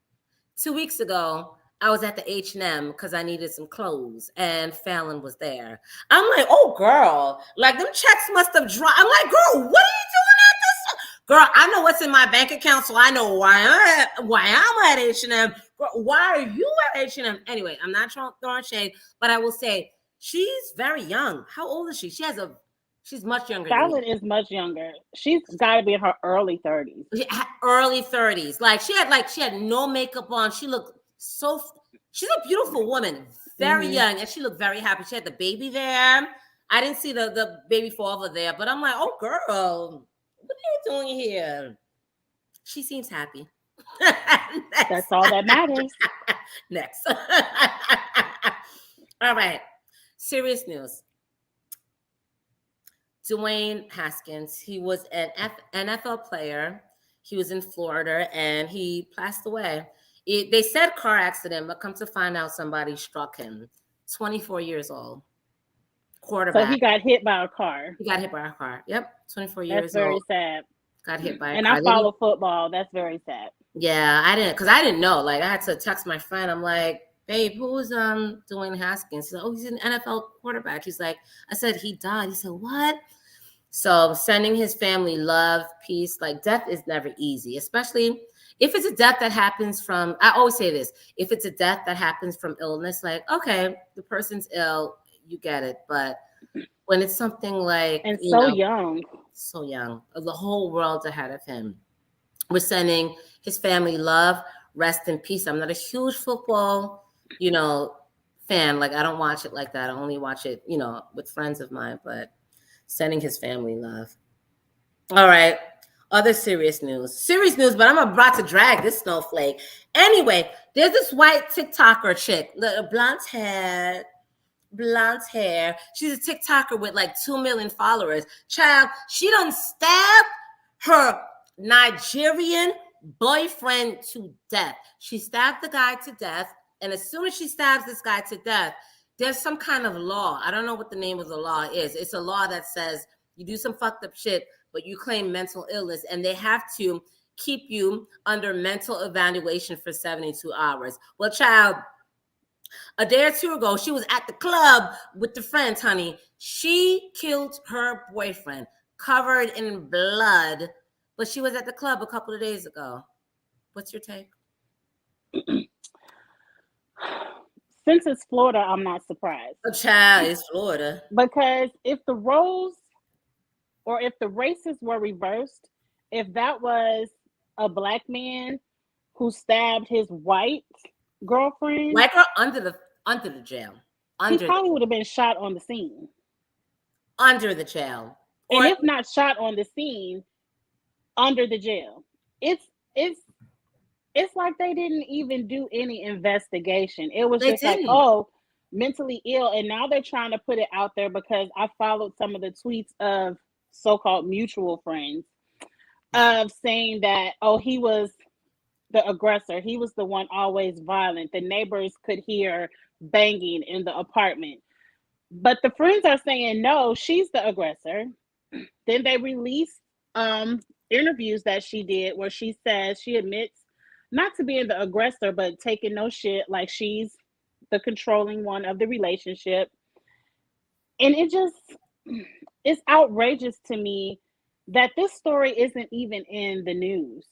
2 weeks ago, I was at the H&M because I needed some clothes and Fallon was there. I'm like, oh, girl, like them checks must have dropped. I'm like, girl, what are you doing at this? Girl, I know what's in my bank account, so I know why I'm at H&M. Girl, why are you at H&M? Anyway, I'm not throwing shade, but I will say she's very young. How old is she? She's much younger than me. Fallon is much younger. She's got to be in her early 30s. Early 30s. Like she had no makeup on. She looked she's a beautiful woman, very young, and she looked very happy. She had the baby there. I didn't see the baby father there, but I'm like, oh girl, what are you doing here? She seems happy. That's all that matters. Next. All right. Serious news. Dwayne Haskins, he was an NFL player. He was in Florida and he passed away. They said car accident, but come to find out somebody struck him. 24 years old. Quarterback. So he got hit by a car. He got hit by a car. Yep. 24 years old. That's very sad. Got hit by a and car. And I follow football. That's very sad. Yeah, I didn't know. Like I had to text my friend. I'm like, babe, who's Dwayne Haskins? He's like, oh, he's an NFL quarterback. He's like, I said, he died. He said, what? So sending his family love, peace. Like death is never easy, especially if it's a death that happens from, I always say this, if it's a death that happens from illness, like, okay, the person's ill, you get it. But when it's something like, and so young, the whole world's ahead of him. We're sending his family love, rest in peace. I'm not a huge football, fan. Like I don't watch it like that. I only watch it, with friends of mine, but sending his family love. All right. Other serious news, but I'm about to drag this snowflake. Anyway, there's this white TikToker chick, blonde hair. She's a TikToker with like 2 million followers. Child, she done stabbed her Nigerian boyfriend to death. She stabbed the guy to death. And as soon as she stabs this guy to death, there's some kind of law. I don't know what the name of the law is. It's a law that says you do some fucked up shit, but you claim mental illness, and they have to keep you under mental evaluation for 72 hours. Well, child, a day or two ago, she was at the club with the friends, honey. She killed her boyfriend, covered in blood, but she was at the club a couple of days ago. What's your take? Since it's Florida, I'm not surprised. A child is Florida. Because if the roles or if the races were reversed, if that was a black man who stabbed his white girlfriend, white girl under the jail, he probably would have been shot on the scene. Under the jail, and if not shot on the scene, under the jail. It's like they didn't even do any investigation. It was just like, oh, mentally ill. And now they're trying to put it out there because I followed some of the tweets of so-called mutual friends of saying that, oh, he was the aggressor. He was the one always violent. The neighbors could hear banging in the apartment. But the friends are saying, no, she's the aggressor. Then they released interviews that she did where she says she admits not to being the aggressor, but taking no shit, like she's the controlling one of the relationship. And it's outrageous to me that this story isn't even in the news.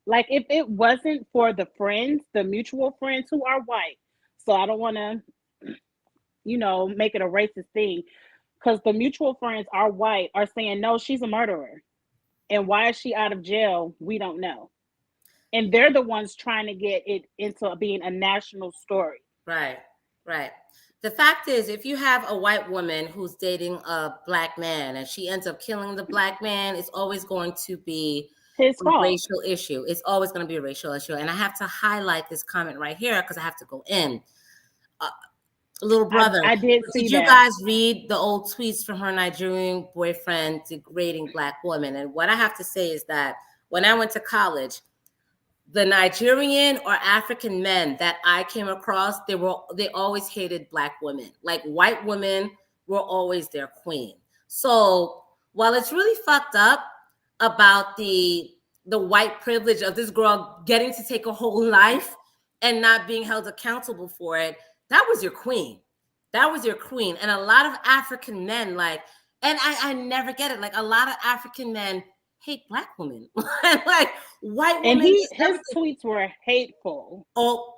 Like if it wasn't for the friends, the mutual friends who are white, so I don't want to, make it a racist thing, because the mutual friends are white, are saying, no, she's a murderer. And why is she out of jail? We don't know. And they're the ones trying to get it into being a national story. Right. The fact is, if you have a white woman who's dating a black man and she ends up killing the black man, it's always going to be his fault. Racial issue. It's always going to be a racial issue. And I have to highlight this comment right here because I have to go in. Little brother, I did see did you guys read the old tweets from her Nigerian boyfriend degrading black women? And what I have to say is that when I went to college, the Nigerian or African men that I came across, they always hated Black women. Like white women were always their queen. So while it's really fucked up about the white privilege of this girl getting to take a whole life and not being held accountable for it, that was your queen. That was your queen. And a lot of African men, like, and I never get it. Like a lot of African men hate Black women. Like white women. And his tweets were hateful. Oh,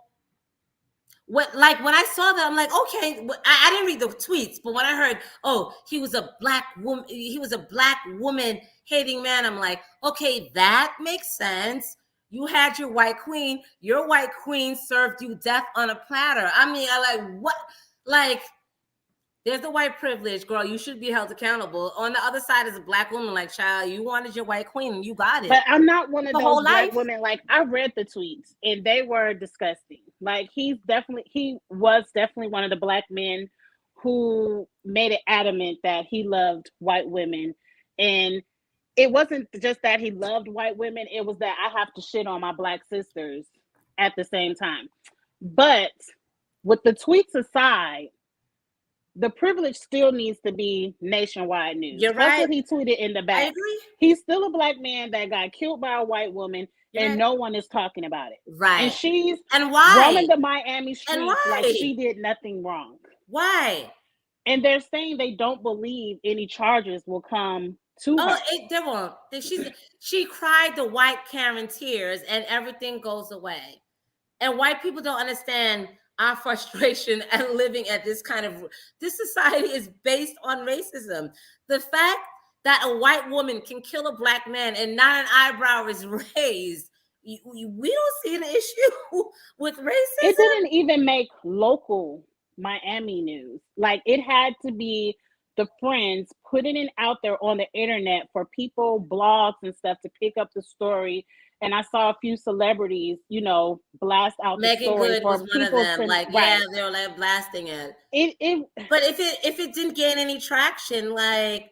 when I saw that, I'm like, okay, I didn't read the tweets, but when I heard, oh, he was a Black woman hating man, I'm like, okay, that makes sense. You had your white queen. Your white queen served you death on a platter. I mean, I like, what? Like, there's the white privilege, girl. You should be held accountable. On the other side is a Black woman, like, child, you wanted your white queen and you got it. But I'm not one of those Black women. Like, I read the tweets and they were disgusting. Like, he was definitely one of the Black men who made it adamant that he loved white women. And it wasn't just that he loved white women. It was that I have to shit on my Black sisters at the same time. But with the tweets aside, the privilege still needs to be nationwide news. You're right. That's what he tweeted in the back. I agree. He's still a Black man that got killed by a white woman, and no one is talking about it. Right. And she's why? roaming the Miami streets like she did nothing wrong. Why? And they're saying they don't believe any charges will come to her. They won't. She cried the white Karen tears, and everything goes away. And white people don't understand our frustration and living at this society is based on racism. The fact that a white woman can kill a Black man and not an eyebrow is raised, we don't see an issue with racism. It didn't even make local Miami news. Like, it had to be the friends putting it out there on the internet for people, blogs and stuff to pick up the story. And I saw a few celebrities, blast out the story. Good for was one of them. Like, right. Yeah, they were like blasting it. But if it didn't gain any traction, like,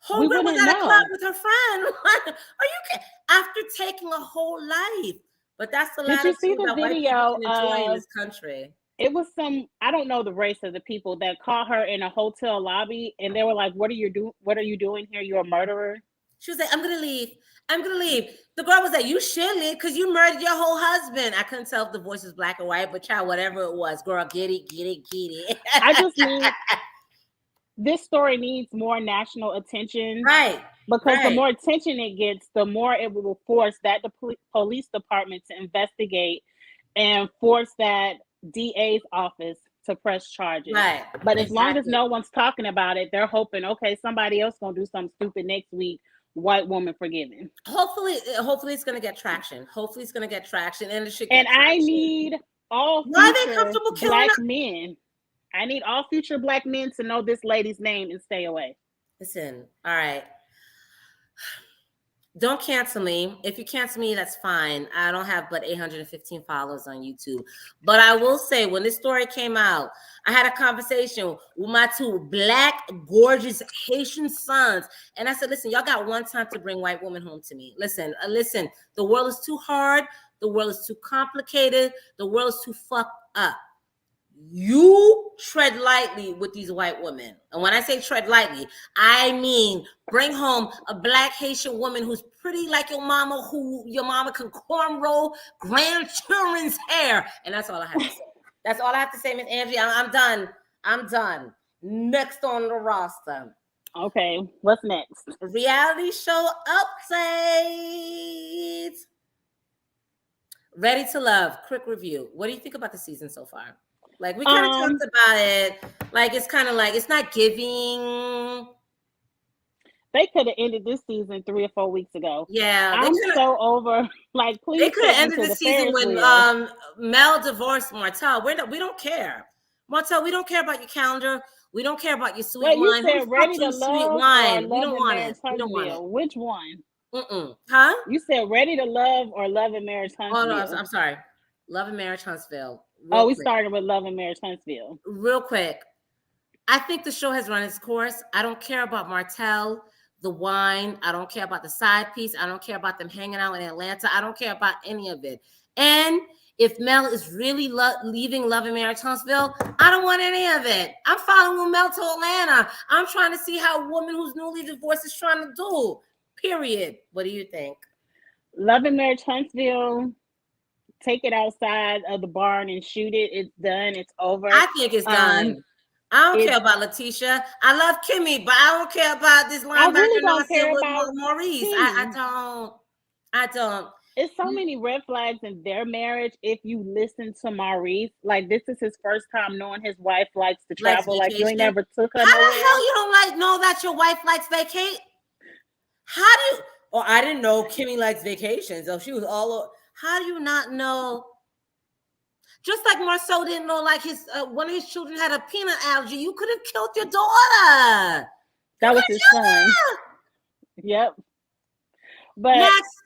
homegirl was at a club with her friend. Are you after taking a whole life? But that's the latitude that white people can enjoy in this country. It was I don't know the race of the people that caught her in a hotel lobby, and they were like, "What are you doing here? You're a murderer." She was like, "I'm gonna leave. The girl was like, "You should leave because you murdered your whole husband." I couldn't tell if the voice was black or white, but child, whatever it was, girl, get it. I just mean this story needs more national attention, right? Because the more attention it gets, the more it will force that the police department to investigate and force that DA's office to press charges. Right. But as long as no one's talking about it, they're hoping, okay, somebody else gonna do something stupid next week. White woman forgiven. Hopefully it's gonna get traction. And it should get and traction. I need all future Black men. I need all future Black men to know this lady's name and stay away. Listen, all right. Don't cancel me. If you cancel me, that's fine. I don't have but 815 followers on YouTube. But I will say, when this story came out, I had a conversation with my two Black, gorgeous Haitian sons. And I said, listen, y'all got one time to bring white women home to me. Listen, the world is too hard. The world is too complicated. The world is too fucked up. You tread lightly with these white women. And when I say tread lightly, I mean bring home a Black Haitian woman who's pretty like your mama, who your mama can cornrow grandchildren's hair. And that's all I have to say. That's all I have to say, Miss Angie. I'm done. Next on the roster. Okay, what's next? Reality show update. Ready to Love. Quick review. What do you think about the season so far? Like, we kind of talked about it. Like, it's kind of like, it's not giving. They could have ended this season 3 or 4 weeks ago. Yeah. I'm so over. Like, please. They could have ended the season when Mel divorced Martell. We don't care. Martell, we don't care about your calendar. We don't care about your sweet wine. You said Ready to Love sweet wine. Or We don't want it. We don't want it. Which one? Huh? You said Ready to Love or Love and Marriage Huntsville? Oh, no, I'm sorry. Love and Marriage Huntsville. We started with Love and Marriage Huntsville. Real quick. I think the show has run its course. I don't care about Martell. the wine. I don't care about the side piece. I don't care about them hanging out in Atlanta. I don't care about any of it. And if Mel is really leaving Love and Marriage Huntsville, I don't want any of it. I'm following Mel to Atlanta. I'm trying to see how a woman who's newly divorced is trying to do. Period. What do you think? Love and Marriage Huntsville, take it outside of the barn and shoot it. It's done. It's over. I think it's done. I don't care about Letitia. I love Kimmy, but I don't care about this linebacker really nonsense with Maurice. I don't. It's so many red flags in their marriage. If you listen to Maurice, like this is his first time knowing his wife likes to travel. Like you ain't never took her. How the hell you don't know that your wife likes vacate? How do you? Oh, I didn't know Kimmy likes vacations. Oh, she was all over. How do you not know? Just like Marceau didn't know, like his one of his children had a peanut allergy. You could have killed your daughter. That was his son. Yep. But next,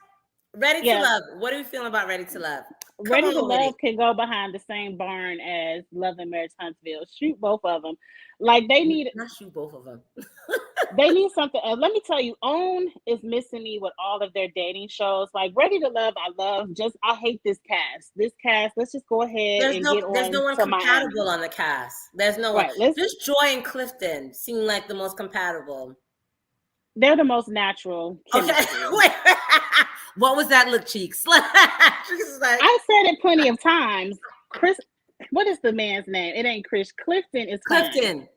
Ready to Love. What are you feeling about Ready to Love? Ready to Love can go behind the same barn as Love and Marriage Huntsville. Shoot both of them. Like they need not shoot both of them. They need something. Let me tell you, OWN is missing me with all of their dating shows. Like Ready to Love, I love. I hate this cast. Let's just go ahead There's and no, get on. There's no one compatible Miami. on the cast. There's no one. Just Joy and Clifton seem like the most compatible. They're the most natural. Okay. Wait. What was that look, Cheeks? Like, I said it plenty of times. Chris, what is the man's name? It ain't Chris. Clifton is Clifton. Fine.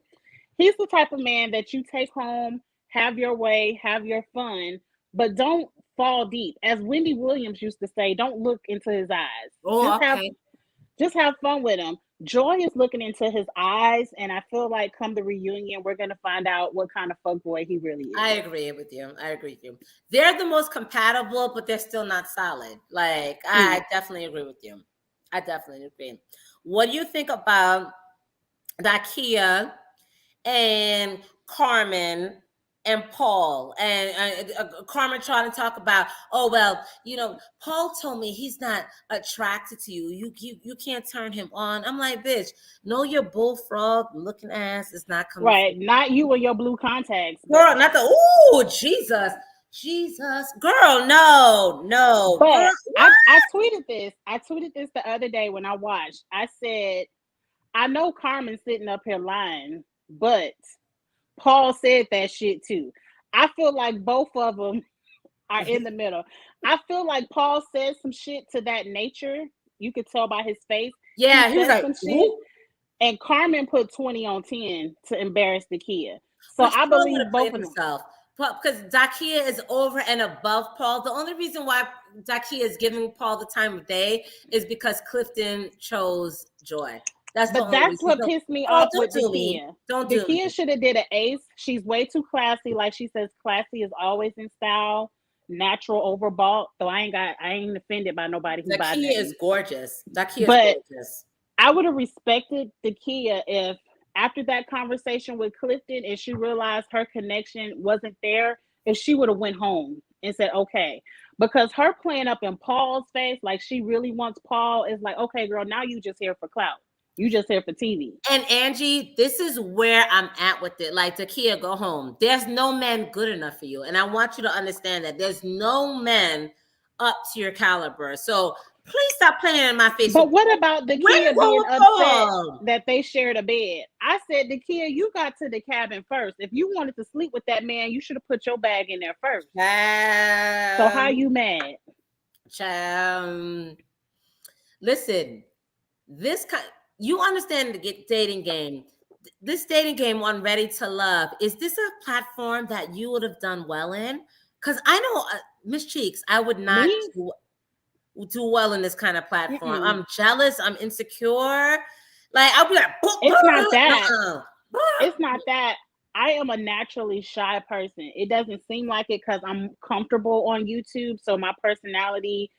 He's the type of man that you take home, have your way, have your fun, but don't fall deep. As Wendy Williams used to say, don't look into his eyes. Oh, just have fun with him. Joy is looking into his eyes, and I feel like come the reunion, we're going to find out what kind of fuckboy he really is. I agree with you. They're the most compatible, but they're still not solid. Like, I definitely agree with you. I definitely agree. What do you think about Dakia and Carmen and Paul and Carmen trying to talk about, oh, well, Paul told me he's not attracted to you. You can't turn him on. I'm like, bitch, no, your bullfrog looking ass is not coming. Right. Not you and your blue contacts. Girl, not the, Jesus. Girl, no. But girl, I tweeted this. I tweeted this the other day when I watched. I said, I know Carmen's sitting up here lying, but Paul said that shit too. I feel like both of them are in the middle. I feel like Paul said some shit to that nature. You could tell by his face. Yeah, he was like, some shit. And Carmen put 20 on 10 to embarrass Dakia. So I believe both of them. Because Dakia is over and above Paul. The only reason why Dakia is giving Paul the time of day is because Clifton chose Joy. That's what pissed me off with Dakia. Dakia should have did an ace. She's way too classy. Like she says, classy is always in style. Natural overbought. So I ain't offended by nobody who buys it. Dakia is gorgeous. Gorgeous. I would have respected Dakia if after that conversation with Clifton, if she realized her connection wasn't there, if she would have went home and said, okay. Because her playing up in Paul's face, like she really wants Paul, is like, okay, girl, now you just here for clout. You just here for TV. And Angie, this is where I'm at with it. Like, Dakia, go home. There's no man good enough for you. And I want you to understand that there's no man up to your caliber. So please stop playing in my face. But what about Dakia being upset that they shared a bed? I said, Dakia, you got to the cabin first. If you wanted to sleep with that man, you should have put your bag in there first. So how you mad? Listen, you understand the dating game. This dating game on Ready to Love, is this a platform that you would have done well in? Because I know, Miss Cheeks, I would not do well in this kind of platform. I'm jealous. I'm insecure. Like, I'll be like, it's not that. It's not that. I am a naturally shy person. It doesn't seem like it because I'm comfortable on YouTube. So my personality,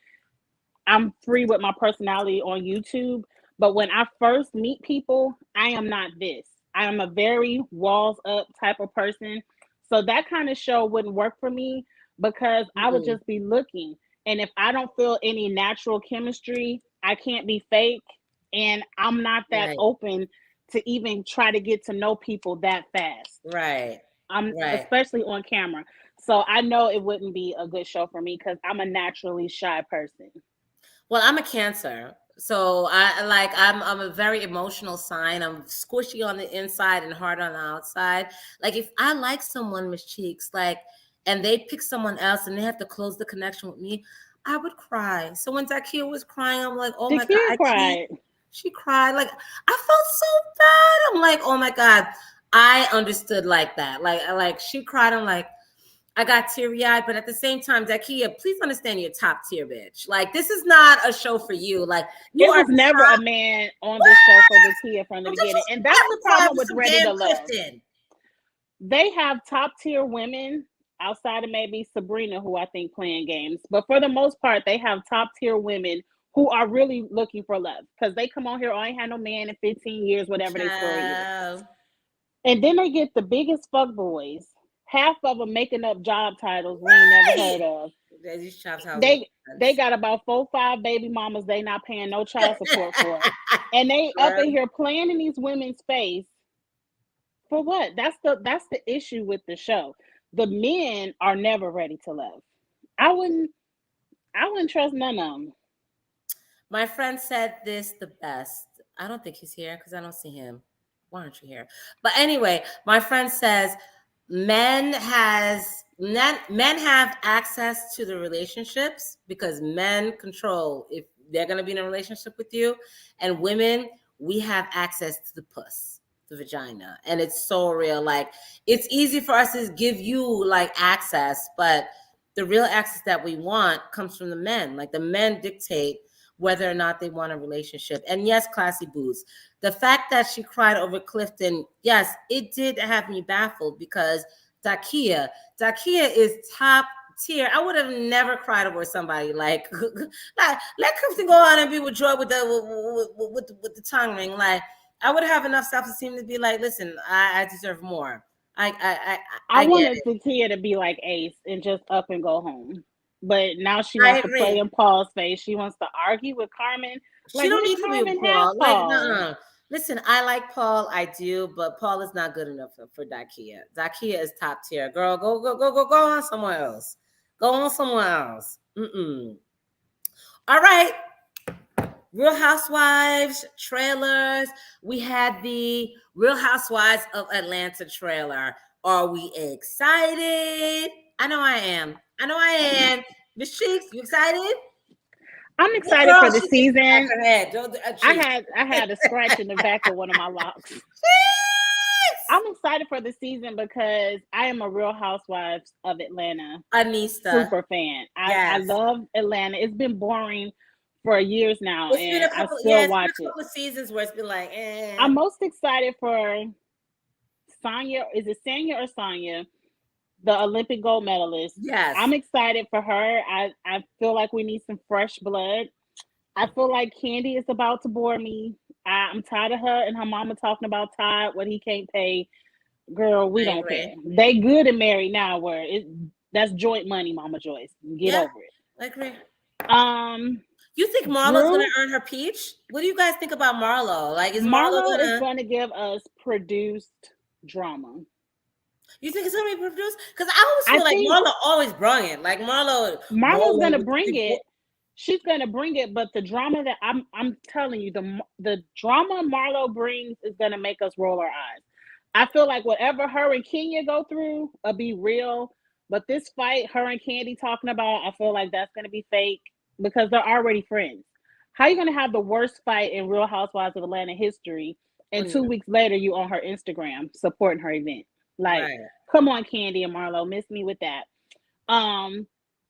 I'm free with my personality on YouTube. But when I first meet people, I am not this. I am a very walls up type of person. So that kind of show wouldn't work for me because I would just be looking. And if I don't feel any natural chemistry, I can't be fake. And I'm not that open to even try to get to know people that fast. Right. Especially on camera. So I know it wouldn't be a good show for me because I'm a naturally shy person. Well, I'm a Cancer. So I'm a very emotional sign. I'm squishy on the inside and hard on the outside. Like if I like someone, Miss Cheeks, like and they pick someone else and they have to close the connection with me, I would cry. So when Zakia was crying, I'm like, oh my God, Zakia I can't. cried. She cried. Like I felt so bad. I'm like, oh my God. I understood like that. Like she cried. I'm like, I got teary-eyed, but at the same time, Zakia, please understand you're top tier, bitch. Like, this is not a show for you. Like, you It are was never top. a man on this show for Zakia from the I'm just beginning. And I that's have the to cry problem for with some Ready damn to Love. Clifton. They have top tier women outside of maybe Sabrina, who I think playing games. But for the most part, they have top tier women who are really looking for love. Because they come on here, I ain't had no man in 15 years, whatever their story is. Child. And then they get the biggest fuck boys. Half of them making up job titles we ain't never heard of. These chops house They got about 4-5 baby mamas they not paying no child support for. And they up in here playing in these women's face. For what? That's the issue with the show. The men are never ready to love. I wouldn't trust none of them. My friend said this the best. I don't think he's here because I don't see him. Why aren't you here? But anyway, my friend says men have access to the relationships because men control if they're going to be in a relationship with you, and women, we have access to the puss, the vagina. And it's so real. Like it's easy for us to give you like access, but the real access that we want comes from the men. Like the men dictate whether or not they want a relationship. And yes, Classy Boots, the fact that she cried over Clifton, yes, it did have me baffled because Zakia is top tier. I would have never cried over somebody like let Clifton go on and be with Joy with the tongue ring. Like I would have enough self-esteem to be like, listen, I deserve more. I wanted Zakia to be like Ace and just up and go home. But now she wants to play in Paul's face. She wants to argue with Carmen. She don't need to be with Paul. Like, no. Listen, I like Paul. I do, but Paul is not good enough for Zakia. Zakia is top tier. Girl, go on somewhere else. Go on somewhere else. All right. Real Housewives trailers. We had the Real Housewives of Atlanta trailer. Are we excited? I know I am. Miss Cheeks, you excited? I'm excited for the season. I had a scratch in the back of one of my locks. I'm excited for the season because I am a Real Housewives of Atlanta super fan. I love Atlanta. It's been boring for years now, and I still watch it. A couple of seasons where it's been like, I'm most excited for Sonya. Is it Sanya or Sonya? The Olympic gold medalist. Yes. I'm excited for her. I feel like we need some fresh blood. I feel like Candy is about to bore me. I'm tired of her and her mama talking about Todd, what he can't pay. Girl, we don't care. They good and married now where that's joint money, Mama Joyce. Get over it. I agree. You think Marlo's gonna earn her peach? What do you guys think about Marlo? Like, is Marlo is gonna give us produced drama? You think it's gonna be produced? Because I always feel like Marlo always brung it. Like Marlo's gonna bring it. She's gonna bring it, but the drama that I'm telling you, the drama Marlo brings is gonna make us roll our eyes. I feel like whatever her and Kenya go through will be real, but this fight, her and Candy talking about, I feel like that's gonna be fake because they're already friends. How are you gonna have the worst fight in Real Housewives of Atlanta history, and 2 weeks later you on her Instagram supporting her event? Like, come on, Candy and Marlo, miss me with that.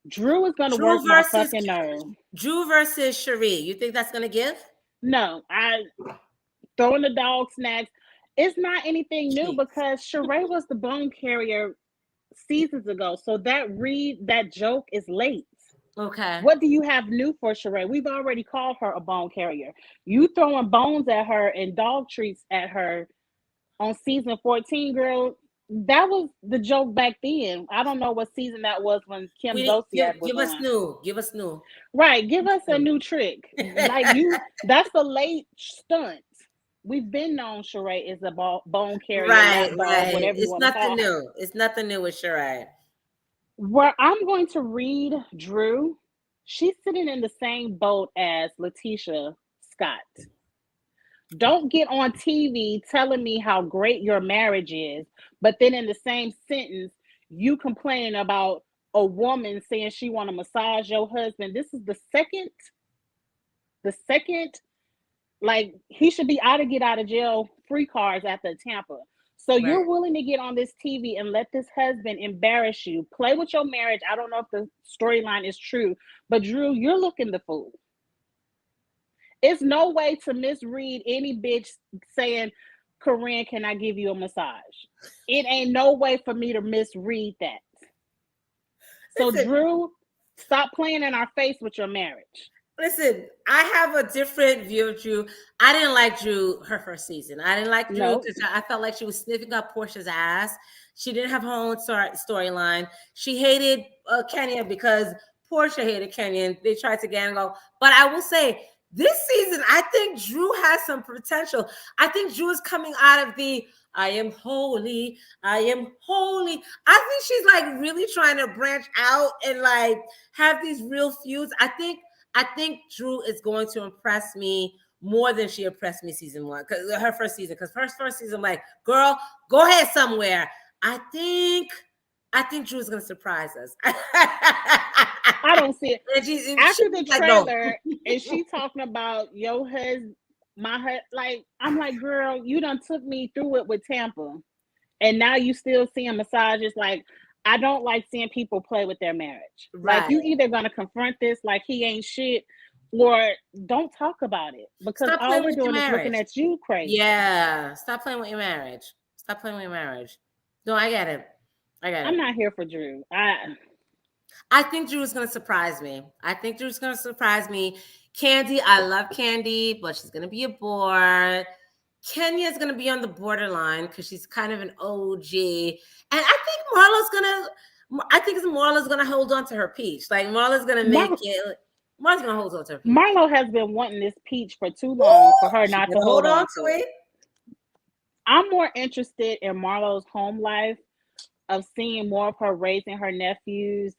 Drew is going to work my fucking nerve. Drew versus Cherie. You think that's going to give? No. Throwing the dog snacks. It's not anything new because Cherie was the bone carrier seasons ago. So that joke is late. Okay. What do you have new for Cherie? We've already called her a bone carrier. You throwing bones at her and dog treats at her on season 14, girl. That was the joke back then. I don't know what season that was when Kim Zolciak was on. Give us new. Right, give us a new trick. Like that's a late stunt. We've been known Cherie is a bone carrier, right. Whatever it's nothing new. It's nothing new with Cherie. Where I'm going to read Drew, she's sitting in the same boat as Letitia Scott. Don't get on TV telling me how great your marriage is, but then in the same sentence, you complaining about a woman saying she want to massage your husband. This is the second, like he should be out of get out of jail free cards after Tampa. So Right. you're willing to get on this TV and let this husband embarrass you, play with your marriage. I don't know if the storyline is true, but Drew, you're looking the fool. It's no way to misread any bitch saying, Corinne, can I give you a massage? It ain't no way for me to misread that. So, Listen, Drew, stop playing in our face with your marriage. listen, I have a different view of Drew. I didn't like Drew her first season. I didn't like Drew No. because I felt like she was sniffing up Portia's ass. She didn't have her own storyline. She hated Kenya because Porsha hated Kenya, and they tried to gang go. But I will say, this season, I think Drew has some potential. I think Drew is coming out of the I am holy, I am holy. I think she's like really trying to branch out and like have these real feuds. I think Drew is going to impress me more than she impressed me season one, because her first season. Because first season, I'm like, girl, go ahead somewhere. I think Drew's gonna surprise us. I don't see it. After the like, trailer, no. and she talking about your husband, like I'm like, girl, you done took me through it with Tampa, and now you still seeing massages. Like, I don't like seeing people play with their marriage. Right. Like, you either gonna confront this like he ain't shit, or don't talk about it, because all we're doing is looking at you crazy. Yeah, stop playing with your marriage. Stop playing with your marriage. No, I get it. I'm not here for Drew. I think Drew is going to surprise me. Candy, I love Candy, but she's going to be a bore. Kenya is going to be on the borderline because she's kind of an OG. And I think Marlo's going to hold on to her peach. Like, Marlo's going to make it. Marlo's going to hold on to her peach. Marlo has been wanting this peach for too long for her not to hold on to it. I'm more interested in Marlo's home life, of seeing more of her raising her nephews.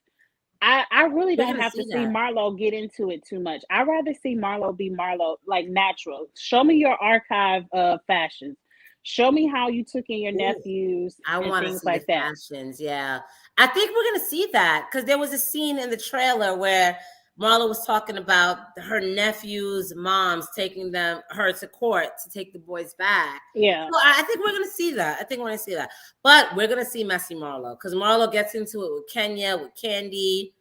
I really don't have to see Marlo get into it too much. I'd rather see Marlo be Marlo, like natural. Show me your archive of fashions. Show me how you took in your nephews. I want to see like the fashions. Yeah, I think we're gonna see that because there was a scene in the trailer where Marlo was talking about her nephew's moms taking her to court to take the boys back. Yeah. So I think we're going to see that. But we're going to see messy Marlo because Marlo gets into it with Kenya, with Candy.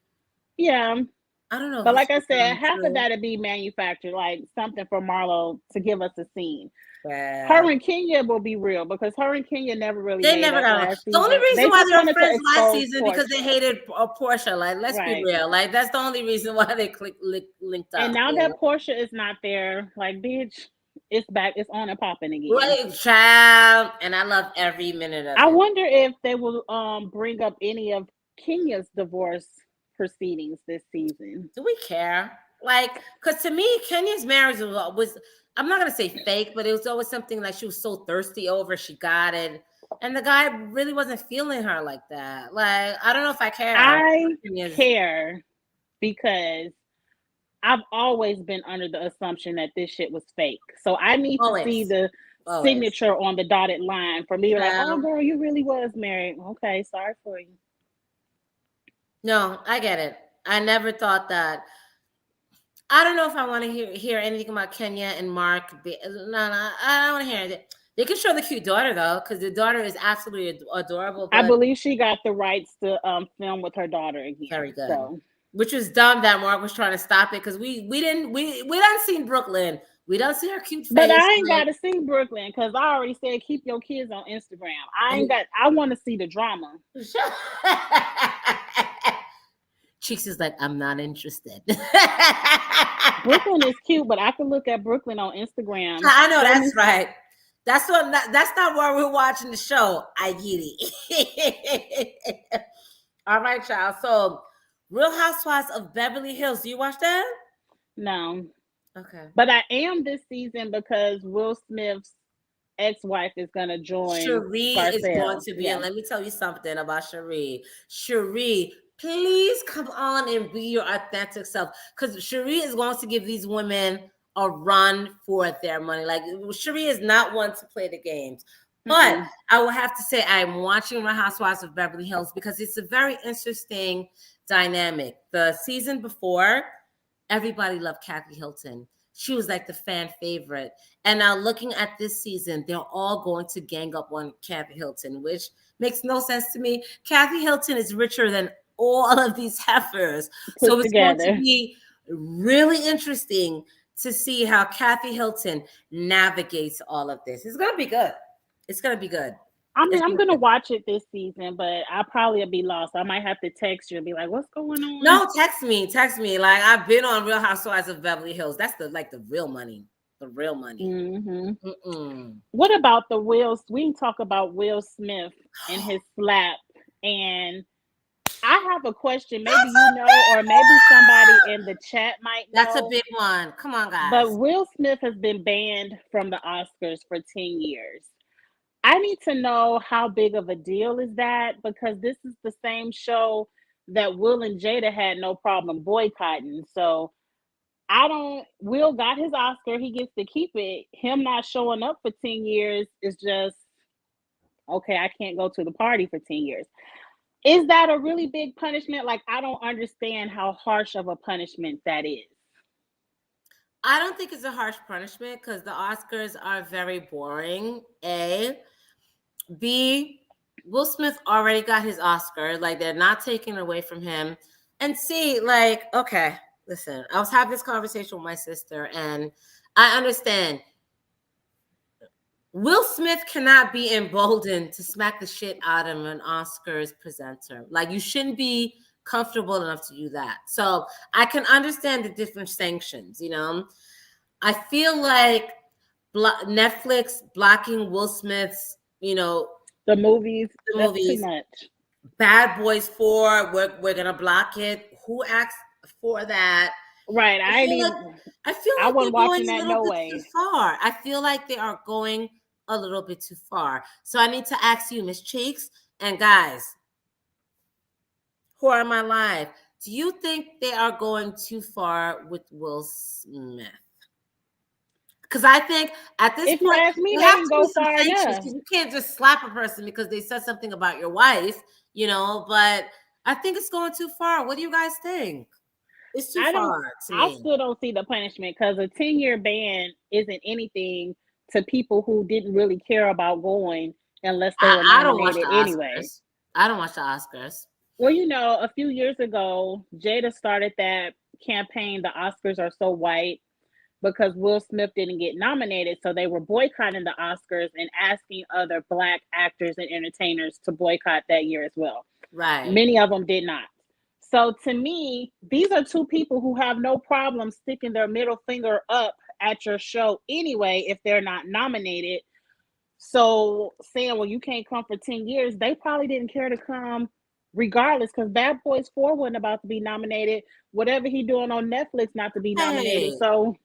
Yeah. I don't know. But like I said, half of that would be manufactured, like something for Marlo to give us a scene. Her and Kenya will be real because her and Kenya never really got last season. The only reason why they were friends last season because they hated Porsha. Like, let's be real. Like, that's the only reason why they linked up. And now that Porsha is not there, like, bitch, it's back. It's on and popping again. Right, child. And I love every minute of it. I wonder if they will bring up any of Kenya's divorce proceedings this season. Do we care? Like, because to me, Kenya's marriage was, I'm not going to say fake, but it was always something like she was so thirsty over, she got it. And the guy really wasn't feeling her like that. Like, I don't know if I care. I care because I've always been under the assumption that this shit was fake. So I need to see the signature on the dotted line for me to like, oh, girl, you really was married. Okay, sorry for you. No, I get it. I never thought that. I don't know if I want to hear anything about Kenya and Mark. No, I don't want to hear it. They can show the cute daughter though, because the daughter is absolutely adorable. I believe she got the rights to film with her daughter again. Very good. So. Which was dumb that Mark was trying to stop it because we done seen Brooklyn. We don't see her cute face. But I ain't got to see Brooklyn because I already said keep your kids on Instagram. I want to see the drama. Cheeks is like, I'm not interested. Brooklyn is cute, but I can look at Brooklyn on Instagram. I know, that's right. That's not why we're watching the show. I get it. All right, child. So, Real Housewives of Beverly Hills. Do you watch that? No. Okay. But I am this season because Will Smith's ex-wife is going to join. Cherie is going to be. And let me tell you something about Cherie. Cherie please come on and be your authentic self. Because Cherie is going to give these women a run for their money. Like, Cherie is not one to play the games. But I will have to say I'm watching Real Housewives of Beverly Hills because it's a very interesting dynamic. The season before, everybody loved Kathy Hilton. She was like the fan favorite. And now looking at this season, they're all going to gang up on Kathy Hilton, which makes no sense to me. Kathy Hilton is richer than all of these heifers. So it's going to be really interesting to see how Kathy Hilton navigates all of this. It's going to be good. It's going to be good. I mean, I'm going to watch it this season, but I probably will be lost. I might have to text you and be like, what's going on? No, text me. Like, I've been on Real Housewives of Beverly Hills. That's the real money. The real money. Mm-hmm. What about the Will? We can talk about Will Smith and his slap. And I have a question. Maybe you know, or maybe somebody in the chat might know. That's a big one. Come on, guys. But Will Smith has been banned from the Oscars for 10 years. I need to know how big of a deal is that, because this is the same show that Will and Jada had no problem boycotting. So Will got his Oscar. He gets to keep it. Him not showing up for 10 years is just, okay, I can't go to the party for 10 years. Is that a really big punishment? Like, I don't understand how harsh of a punishment that is. I don't think it's a harsh punishment because the Oscars are very boring. A. B. Will Smith already got his Oscar. Like, they're not taking it away from him. And C. Like, okay, listen, I was having this conversation with my sister, and I understand Will Smith cannot be emboldened to smack the shit out of an Oscars presenter. Like, you shouldn't be comfortable enough to do that. So I can understand the different sanctions, you know. I feel like Netflix blocking Will Smith's, you know, the movies, that's too much. Bad Boys 4, we're gonna block it. Who asked for that? Right. I feel like wasn't watching that no way. Too far. I feel like they are going a little bit too far. So I need to ask you, Miss Cheeks, and guys who are in my live, do you think they are going too far with Will Smith? Because I think at this point, you ask me, you have to go far enough. You can't just slap a person because they said something about your wife, you know. But I think it's going too far. What do you guys think? It's too far to me. I still don't see the punishment because a 10-year ban isn't anything to people who didn't really care about going unless they were nominated anyway. I don't watch the Oscars. Well, you know, a few years ago, Jada started that campaign, The Oscars Are So White, because Will Smith didn't get nominated. So they were boycotting the Oscars and asking other Black actors and entertainers to boycott that year as well. Right. Many of them did not. So to me, these are two people who have no problem sticking their middle finger up at your show anyway if they're not nominated. So saying, well, you can't come for 10 years, they probably didn't care to come regardless, because Bad Boys 4 wasn't about to be nominated. Whatever he doing on Netflix not to be nominated. So,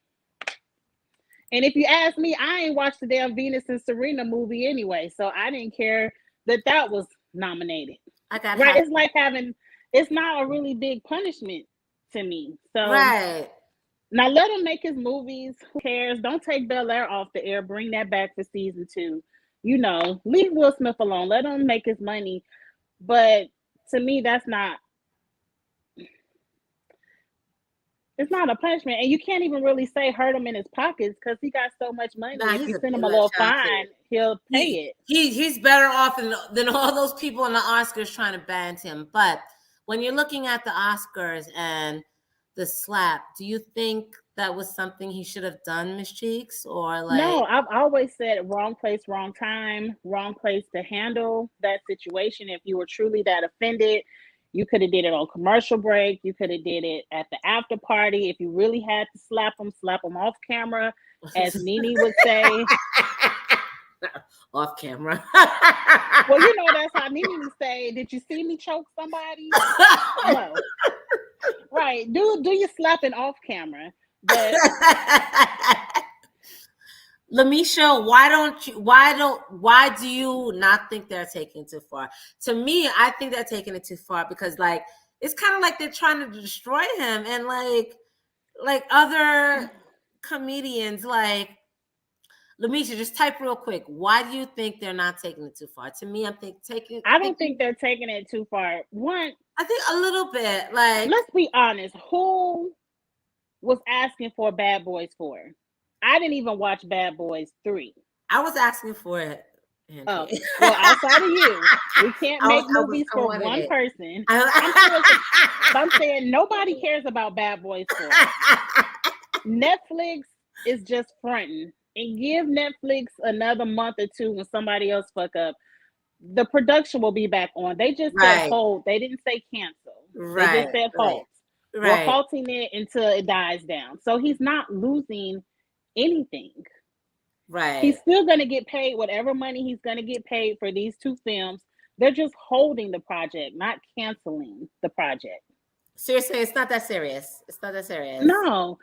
and if you ask me, I ain't watched the damn Venus and Serena movie anyway, so I didn't care that was nominated. Right? It's like it's not a really big punishment to me. So right. Now let him make his movies. Who cares? Don't take Bel Air off the air. Bring that back for season 2. You know, leave Will Smith alone. Let him make his money. But to me, that's not. It's not a punishment, and you can't even really say hurt him in his pockets because he got so much money. If you send him a little fine, he'll pay it. He's better off than all those people in the Oscars trying to ban him. But when you're looking at the Oscars and the slap, do you think that was something he should have done, Miss Cheeks? Or like, no, I've always said wrong place, wrong time, wrong place to handle that situation. If you were truly that offended, you could have did it on commercial break. You could have did it at the after party. If you really had to slap them off camera, as Nene would say. Off camera. Well, you know, that's how Nene would say, did you see me choke somebody? No. Right. Do your slapping off camera. But Lamisha, why do you not think they're taking it too far? To me, I think they're taking it too far because, like, it's kind of like they're trying to destroy him, and like other comedians, like Lamisha, just type real quick. Why do you think they're not taking it too far? To me, I'm I don't think they're taking it too far. One, I think a little bit. Like, let's be honest. Who was asking for Bad Boys 4? I didn't even watch Bad Boys 3. I was asking for it. Oh, well, outside of you, we can't make movies for one person. I'm saying nobody cares about Bad Boys 4. Netflix is just fronting, and give Netflix another month or two when somebody else fuck up. The production will be back on. They just said hold. They didn't say cancel. They just said halt. We're halting it until it dies down. So he's not losing anything. Right. He's still going to get paid whatever money he's going to get paid for these 2 films. They're just holding the project, not canceling the project. Seriously, it's not that serious. It's not that serious. No.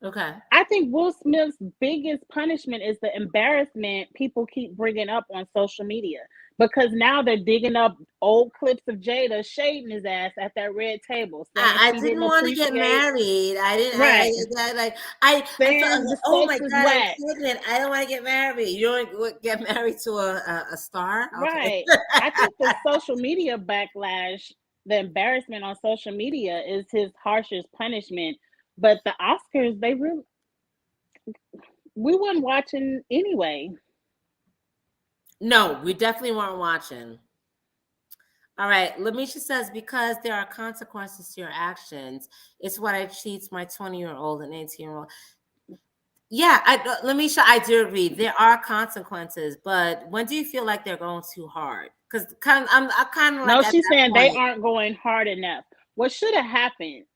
Okay. I think Will Smith's biggest punishment is the embarrassment people keep bringing up on social media, because now they're digging up old clips of Jada shading his ass at that red table. I didn't want to get married. I didn't. Right. I felt, oh my God, I'm pregnant. I don't want to get married. You don't get married to a star? Okay. Right. I think the social media backlash, the embarrassment on social media is his harshest punishment. But the Oscars, we weren't watching anyway. No, we definitely weren't watching. All right. Lamisha says, because there are consequences to your actions, it's what I teach my 20-year-old and 18-year-old. Yeah, Lamisha, I do agree. There are consequences, but when do you feel like they're going too hard? Because I'm kind of like, no, she's saying they aren't going hard enough. What should have happened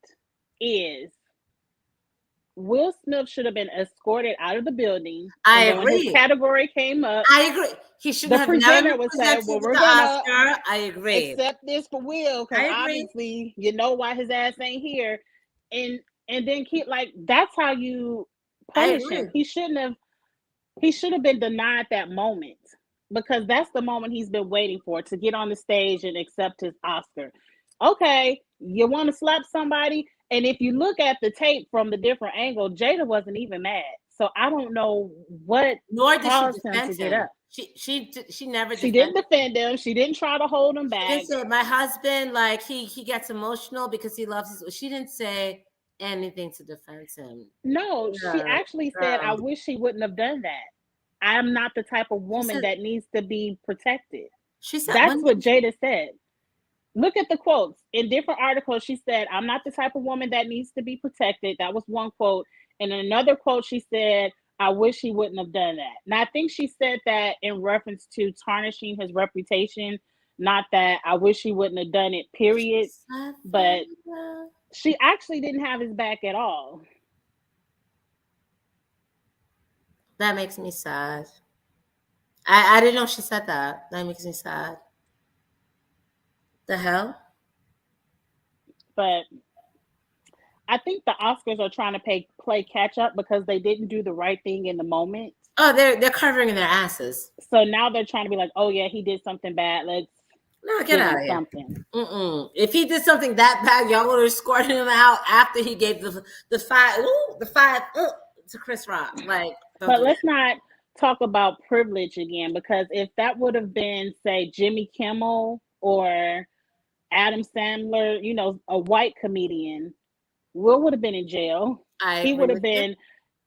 is Will Smith should have been escorted out of the building. I agree. When his category came up, I agree. He should have never was saying, "Well, we're gonna I agree. Accept this for Will, because obviously you know why his ass ain't here." And then keep like, that's how you punish him. He should have been denied that moment, because that's the moment he's been waiting for, to get on the stage and accept his Oscar. Okay, you want to slap somebody? And if you look at the tape from the different angle, Jada wasn't even mad. So I don't know what caused him to get up. She never. She didn't defend him. She didn't try to hold him back. She said, my husband, like he gets emotional because he loves his. She didn't say anything to defend him. No, she actually said, I wish he wouldn't have done that. I'm not the type of woman that needs to be protected. She said that's what Jada said. Look at the quotes. In different articles, she said, I'm not the type of woman that needs to be protected. That was one quote. And in another quote, she said, I wish he wouldn't have done that. And I think she said that in reference to tarnishing his reputation, not that I wish he wouldn't have done it, period. But she actually didn't have his back at all. That makes me sad. I didn't know she said that. That makes me sad. The hell? But I think the Oscars are trying to play catch up, because they didn't do the right thing in the moment. Oh, they're covering their asses. So now they're trying to be like, oh yeah, he did something bad. Let's get out of here. If he did something that bad, y'all would have escorted him out after he gave the five to Chris Rock. Like, but let's not talk about privilege again, because if that would have been, say, Jimmy Kimmel or Adam Sandler, you know, a white comedian, Will would have been in jail. He would have been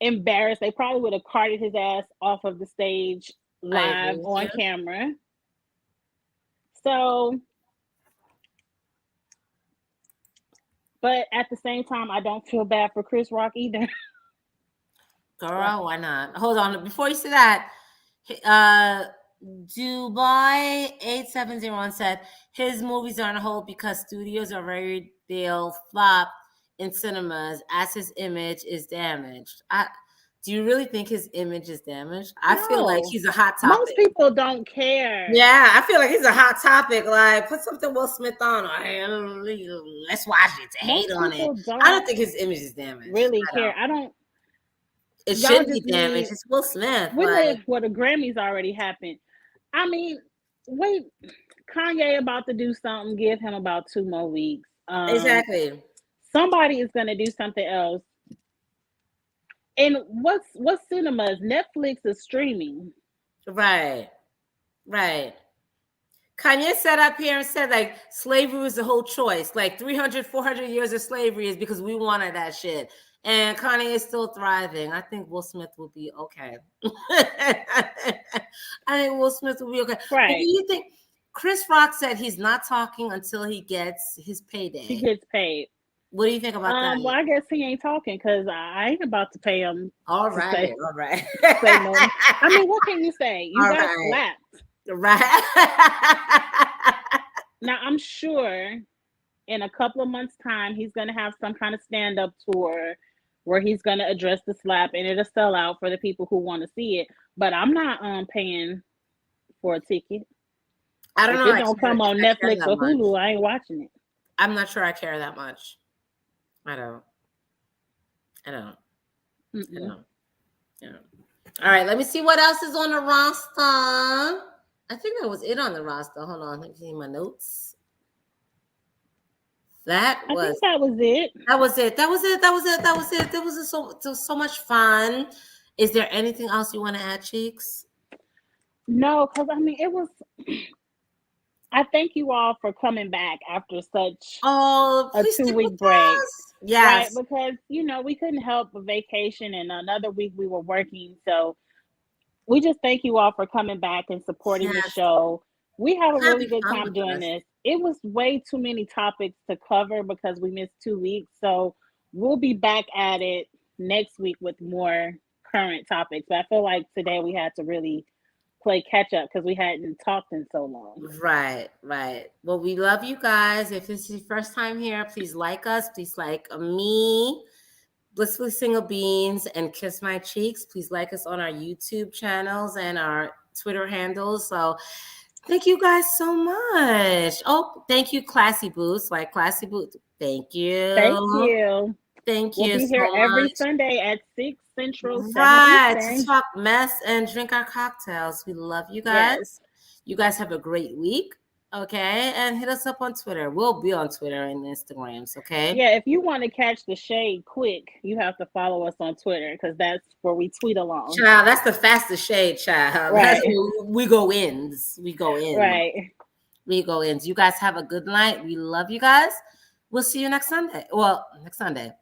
embarrassed. They probably would have carted his ass off of the stage live on camera. So, but at the same time, I don't feel bad for Chris Rock either. Girl, why not? Hold on. Before you say that, Dubai 8701 said his movies are on hold because studios are worried they'll flop in cinemas as his image is damaged. Do you really think his image is damaged? I feel like he's a hot topic. Most people don't care. Yeah, I feel like he's a hot topic. Like, put something Will Smith on. Let's watch it to hate on it. I don't think his image is damaged. Really care. I don't. It shouldn't be damaged. It's Will Smith. The Grammys already happened. I mean, wait, Kanye about to do something. Give him about 2 more weeks. Exactly. Somebody is going to do something else. And what's cinemas? Netflix is streaming. Right. Right. Kanye sat up here and said, like, slavery was the whole choice. Like 300, 400 years of slavery is because we wanted that shit. And Kanye is still thriving. I think Will Smith will be okay. I think Will Smith will be okay. Right. But do you think Chris Rock said he's not talking until he gets his payday? He gets paid. What do you think about that? Well, I guess he ain't talking because I ain't about to pay him. All right. All right. Say no. I mean, what can you say? You got slapped. Right. Now, I'm sure in a couple of months' time, he's going to have some kind of stand-up tour where he's going to address the slap, and it'll sell out for the people who want to see it. But I'm not paying for a ticket. I don't know. If it don't come on Netflix or Hulu, I ain't watching it. I'm not sure I care that much. I don't. All right, let me see what else is on the roster. I think that was it on the roster. Hold on, let me see my notes. I think that was it. That was it. There was so much fun. Is there anything else you want to add, Cheeks? No, because I mean, it was. I thank you all for coming back after such a 2-week break. Yes. Right, because we couldn't help a vacation, and another week we were working. So we just thank you all for coming back and supporting the show. We had a really good time doing this. It was way too many topics to cover because we missed 2 weeks. So we'll be back at it next week with more current topics. But I feel like today we had to really play catch up because we hadn't talked in so long. Right. Well, we love you guys. If this is your first time here, please like us. Please like me, Blissfully Single Beans, and Kiss My Cheeks. Please like us on our YouTube channels and our Twitter handles. So thank you guys so much. Oh, thank you, Classy Boots. Like Classy Boots. Thank you. We'll be here every Sunday at 6 Central. Right, to talk mess and drink our cocktails. We love you guys. Yes. You guys have a great week. Okay, and hit us up on Twitter. We'll be on Twitter and Instagrams. Okay. Yeah, if you want to catch the shade quick, you have to follow us on Twitter because that's where we tweet along. Child, that's the fastest shade, child. Right. That's we go ins. We go in. Right. We go ins. You guys have a good night. We love you guys. We'll see you next Sunday. Well, next Sunday.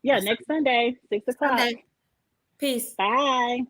Yeah, next Sunday, 6 o'clock. Peace. Bye.